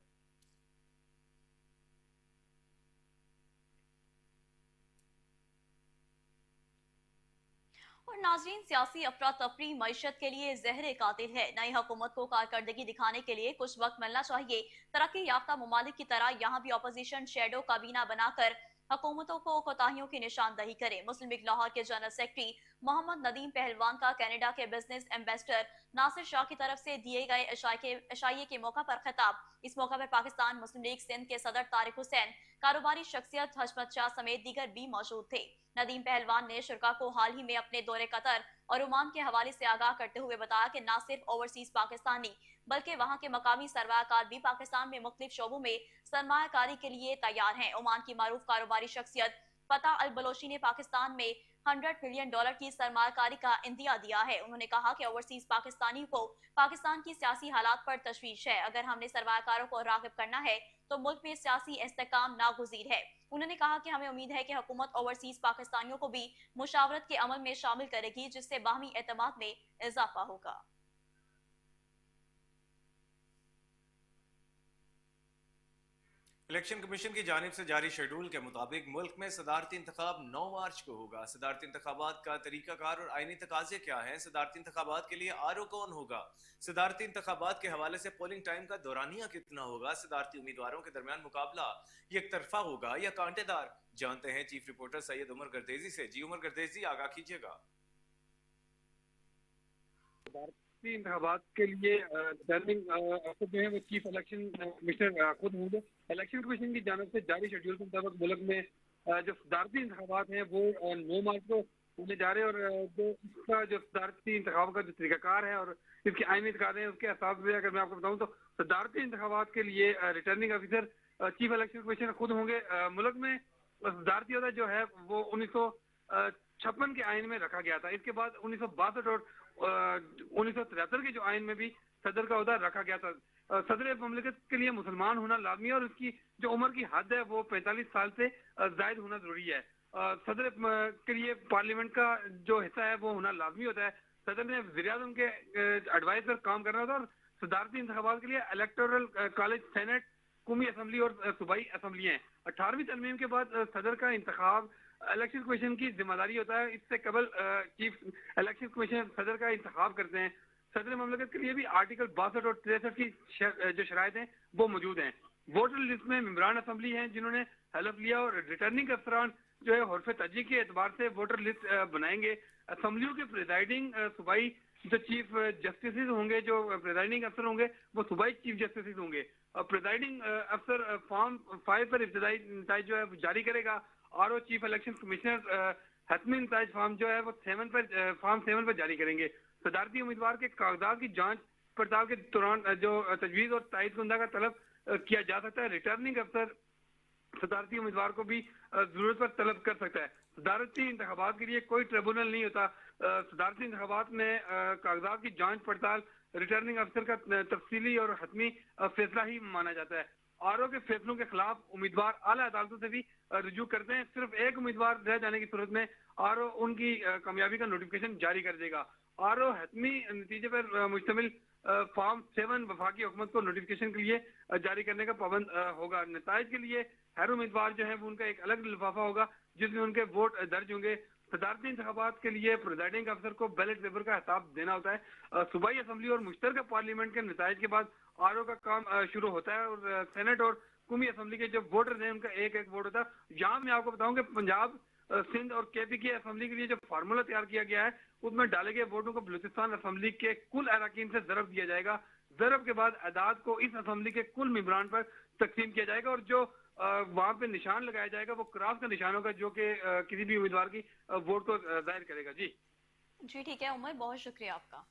और नाजरीन, सियासी अफरा तफरी मईशत के लिए जहर कातिल है। नई हुकूमत को कारकर्दगी दिखाने के लिए कुछ वक्त मिलना चाहिए। तरक्की याफ्ता ममालिक की तरह यहाँ भी अपोजिशन शेडो काबीना बनाकर हुकूमतों को कोताहियों की निशानदही करे। मुस्लिम लीग लाहौर के जनरल सेक्रेटरी मोहम्मद नदीम पहलवान का कनाडा के बिजनेस एम्बेसडर नासिर शाह की तरफ से दिए गए इशाइये के मौका पर खिताब। इस मौका पर पाकिस्तान मुस्लिम लीग सिंध के सदर तारिक हुसैन, कारोबारी शख्सियत हजमत शाह समेत दीगर भी मौजूद थे। नदीम पहलवान ने शुरा को हाल ही में अपने दौरे कतर और ओमान के हवाले से आगाह करते हुए बताया कि न सिर्फ ओवरसीज पाकिस्तानी बल्कि वहाँ के मकामी सरमायाकार भी पाकिस्तान में मुख्तलिफ शोबों में सरमायाकारी के लिए तैयार हैं। ओमान की मारूफ कारोबारी शख्सियत फतह अल बलोची ने पाकिस्तान में $100 मिलियन की सरमायाकारी का इंदिया दिया है। उन्होंने कहा कि ओवरसीज पाकिस्तानी को पाकिस्तान की सियासी हालात पर तशवीश है। अगर हमने सरमायाकारों को राग़िब करना है तो मुल्क में सियासी इस्तेहकाम नागुज़ीर है। उन्होंने कहा कि हमें उम्मीद है कि हुकूमत ओवरसीज पाकिस्तानियों को भी मुशावरत के अमल में शामिल करेगी, जिससे बाहमी एतमाद में इजाफा होगा। इलेक्शन कमीशन की जानिब से जारी शेड्यूल के मुताबिक मुल्क में सदारती इंतखाब 9 मार्च को होगा। सदारती इंतखाबात का तरीकाकार और आईनी तकाजे क्या हैं? सदारती इंतखाबात के लिए आरओ कौन होगा? सदारती इंतखाबात के हवाले से पोलिंग टाइम का दौरानिया कितना होगा? सदारती उम्मीदवारों के दरमियान मुकाबला एक तरफा होगा या कांटेदार? जानते हैं चीफ रिपोर्टर सैयद उमर गर्देजी से। जी उमर गर्देजी, आगाह कीजिएगा। इंतखाबात के लिए रिटर्निंग अफसर जो है वो चीफ इलेक्शन कमिश्नर खुद होंगे। इलेक्शन कमीशन की जानिब से जारी शेड्यूल के मुताबिक मुल्क में जो सदारती इंतखाबात हैं वो 9 मार्च को होने जा रहे हैं और जो इसका जो सदारती इंतखाब का जो तरीकाकार है और इसके आईनी तकाजे हैं उसके असास में अगर मैं आपको बताऊँ तो सदारती इंतखाबात के लिए रिटर्निंग अफसर चीफ इलेक्शन कमीशनर खुद होंगे। मुल्क में सदारती अहदा जो है वो 1956 के आइन में रखा गया था। इसके बाद 1962 और 1973 के जो आइन में भी सदर का ओहदा रखा गया था। सदर ममलिकत के लिए मुसलमान होना लाजमी है और उसकी जो उम्र की हद है वो 45 साल से जायद होना जरूरी है। सदर के लिए पार्लियामेंट का जो हिस्सा है वो होना लाजमी होता है। सदर ने वज़ीर-ए-आज़म के एडवाइस पर काम करना होता है और सदारती इंतखाबात के लिए इलेक्टोरल कॉलेज, सेनेट, कौमी असम्बली और सूबाई असम्बली हैं। 18वीं तरमीम के बाद सदर का इंतखाब इलेक्शन कमीशन की जिम्मेदारी होता है। इससे कबल चीफ इलेक्शन कमीशन सदर का इंतखाब करते हैं। सदर ममलकत के लिए भी आर्टिकल 62 और 63 की जो शराइत हैं वो मौजूद हैं। वोटर लिस्ट में मेंबरान असम्बली हैं जिन्होंने हलफ लिया और रिटर्निंग अफसरान जो है हरफ तजी के एतबार से वोटर लिस्ट बनाएंगे। असम्बलियों के प्रिजाइडिंग सूबाई जो चीफ जस्टिस होंगे, जो प्रिजाइडिंग अफसर होंगे वो सूबाई चीफ जस्टिस होंगे। प्रिजाइडिंग अफसर फॉर्म 5 पर इब्तदाई नताइज जो है वो जारी करेगा। आरओ चीफ इलेक्शन कमिश्नर हतमी नताइज फॉर्म जो है वो फॉर्म 7 पर जारी करेंगे। सदारती उम्मीदवार के कागजात की जांच पड़ताल के दौरान जो तजवीज़ और तायद कुंदा का तलब किया जा सकता है। रिटर्निंग अफसर सदारती उम्मीदवार को भी जरूरत पर तलब कर सकता है। सदारती इंतखाबात के लिए कोई ट्रिब्यूनल नहीं होता। सदारती इंतखाबात में कागजात की जांच पड़ताल रिटर्निंग अफसर का तफसीली और हतमी फैसला ही माना जाता है। आरओ के फैसलों के खिलाफ उम्मीदवार आला अदालतों से भी रुजू करते हैं। सिर्फ एक उम्मीदवार रह जाने की सूरत में आरओ उनकी कामयाबी का नोटिफिकेशन जारी कर देगा। आरओ हतमी नतीजे पर मुश्तमिल फॉर्म 7 वफाकी हुकूमत को नोटिफिकेशन के लिए जारी करने का पाबंद होगा। नताइज के लिए हर उम्मीदवार जो है वो उनका एक अलग लिफाफा होगा जिसमें उनके वोट दर्ज होंगे। सदारती इंतखाबात के लिए प्रिजाइडिंग अफसर को बैलेट पेपर का हिसाब देना होता है। सूबाई असम्बली और मुश्तरका पार्लियामेंट के नताइज के बाद आरओ का काम शुरू होता है और सेनेट और कौमी असम्बली के जो वोटर हैं उनका एक एक वोट होता है। यहाँ मैं आपको बताऊं कि पंजाब, सिंध और केपी की असम्बली के लिए जो फार्मूला तैयार किया गया है उसमें डाले गए वोटों को बलूचिस्तान असम्बली के कुल अरकान से ज़रब दिया जाएगा। ज़रब के बाद अदाद को इस असम्बली के कुल मेंबरान पर तकसीम किया जाएगा और जो वहाँ पे निशान लगाया जाएगा वो क्रॉस का निशान होगा जो कि किसी भी उम्मीदवार की वोट को जाहिर करेगा। जी ठीक है उमर, बहुत शुक्रिया आपका।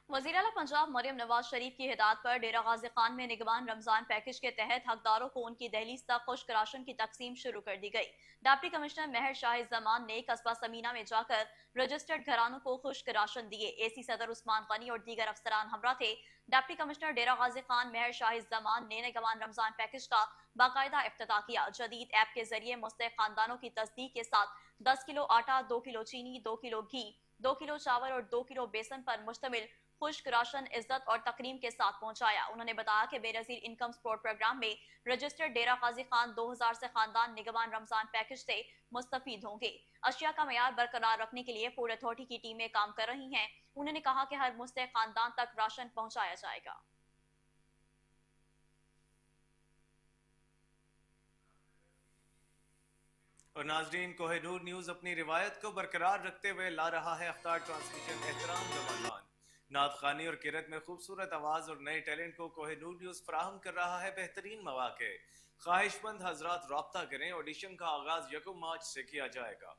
वज़ीर-ए-आला पंजाब मरियम नवाज शरीफ की हिदायत पर डेरा गाजी खान में निगरान रमजान पैकेज के तहत हकदारों को उनकी दहलीज तक खुश्क राशन की तकसीम शुरू कर दी गई। डिप्टी कमिश्नर महर शाह जमान ने कस्बा समीना में जाकर रजिस्टर्ड घरानों को खुश्क राशन दिए। एसी सदर उस्मान गनी और दीगर अफसरान हमरा थे। डिप्टी कमिश्नर डेरा गाजी खान महर शाह जमान ने निगरान रमजान पैकेज का बाकायदा इफ्तिताह किया। जदीद ऐप के जरिए मुस्तहिक खानदानों की तस्दीक के साथ 10 किलो आटा, 2 किलो चीनी, 2 किलो घी, 2 किलो चावल और 2 किलो बेसन पर मुश्तमिल खुश्क राशन इज्जत और तकरीम के साथ पहुंचाया। उन्होंने बताया कि बेनजीर इनकम सपोर्ट प्रोग्राम में रजिस्टर्ड डेरा गाजी खान 2000 से खानदान निगरान रमजान पैकेज से मुस्तफीद होंगे। अशिया का मयार बरकरार रखने के लिए फूड अथॉरिटी की टीमें काम कर रही हैं। उन्होंने कहा कि हर मुस्तहिक खानदान तक राशन पहुंचाया जाएगा। और नाजरीन, कोहिनूर न्यूज अपनी रिवायत को बरकरार रखते हुए ला रहा है अफ्तार ट्रांसमिशन एहतराम रमजान। नात खानी और किरत में खूबसूरत आवाज और नए टैलेंट को कोहिनूर न्यूज फराहम कर रहा है बेहतरीन मौके। ख्वाहिशमंद हजरात रब्ता करें। ऑडिशन का आगाज 1 मार्च से किया जाएगा।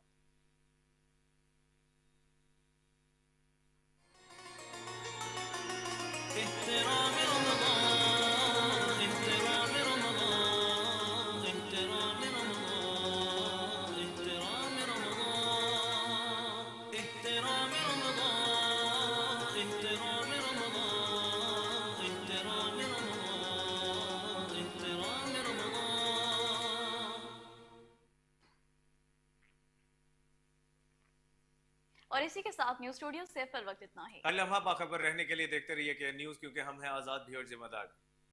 और इसी के साथ न्यूज स्टूडियो से फिल वक्त इतना ही। हर लम्हा बाखबर रहने के लिए देखते रहिए कि न्यूज, क्योंकि हम हैं आजाद भी और जिम्मेदार।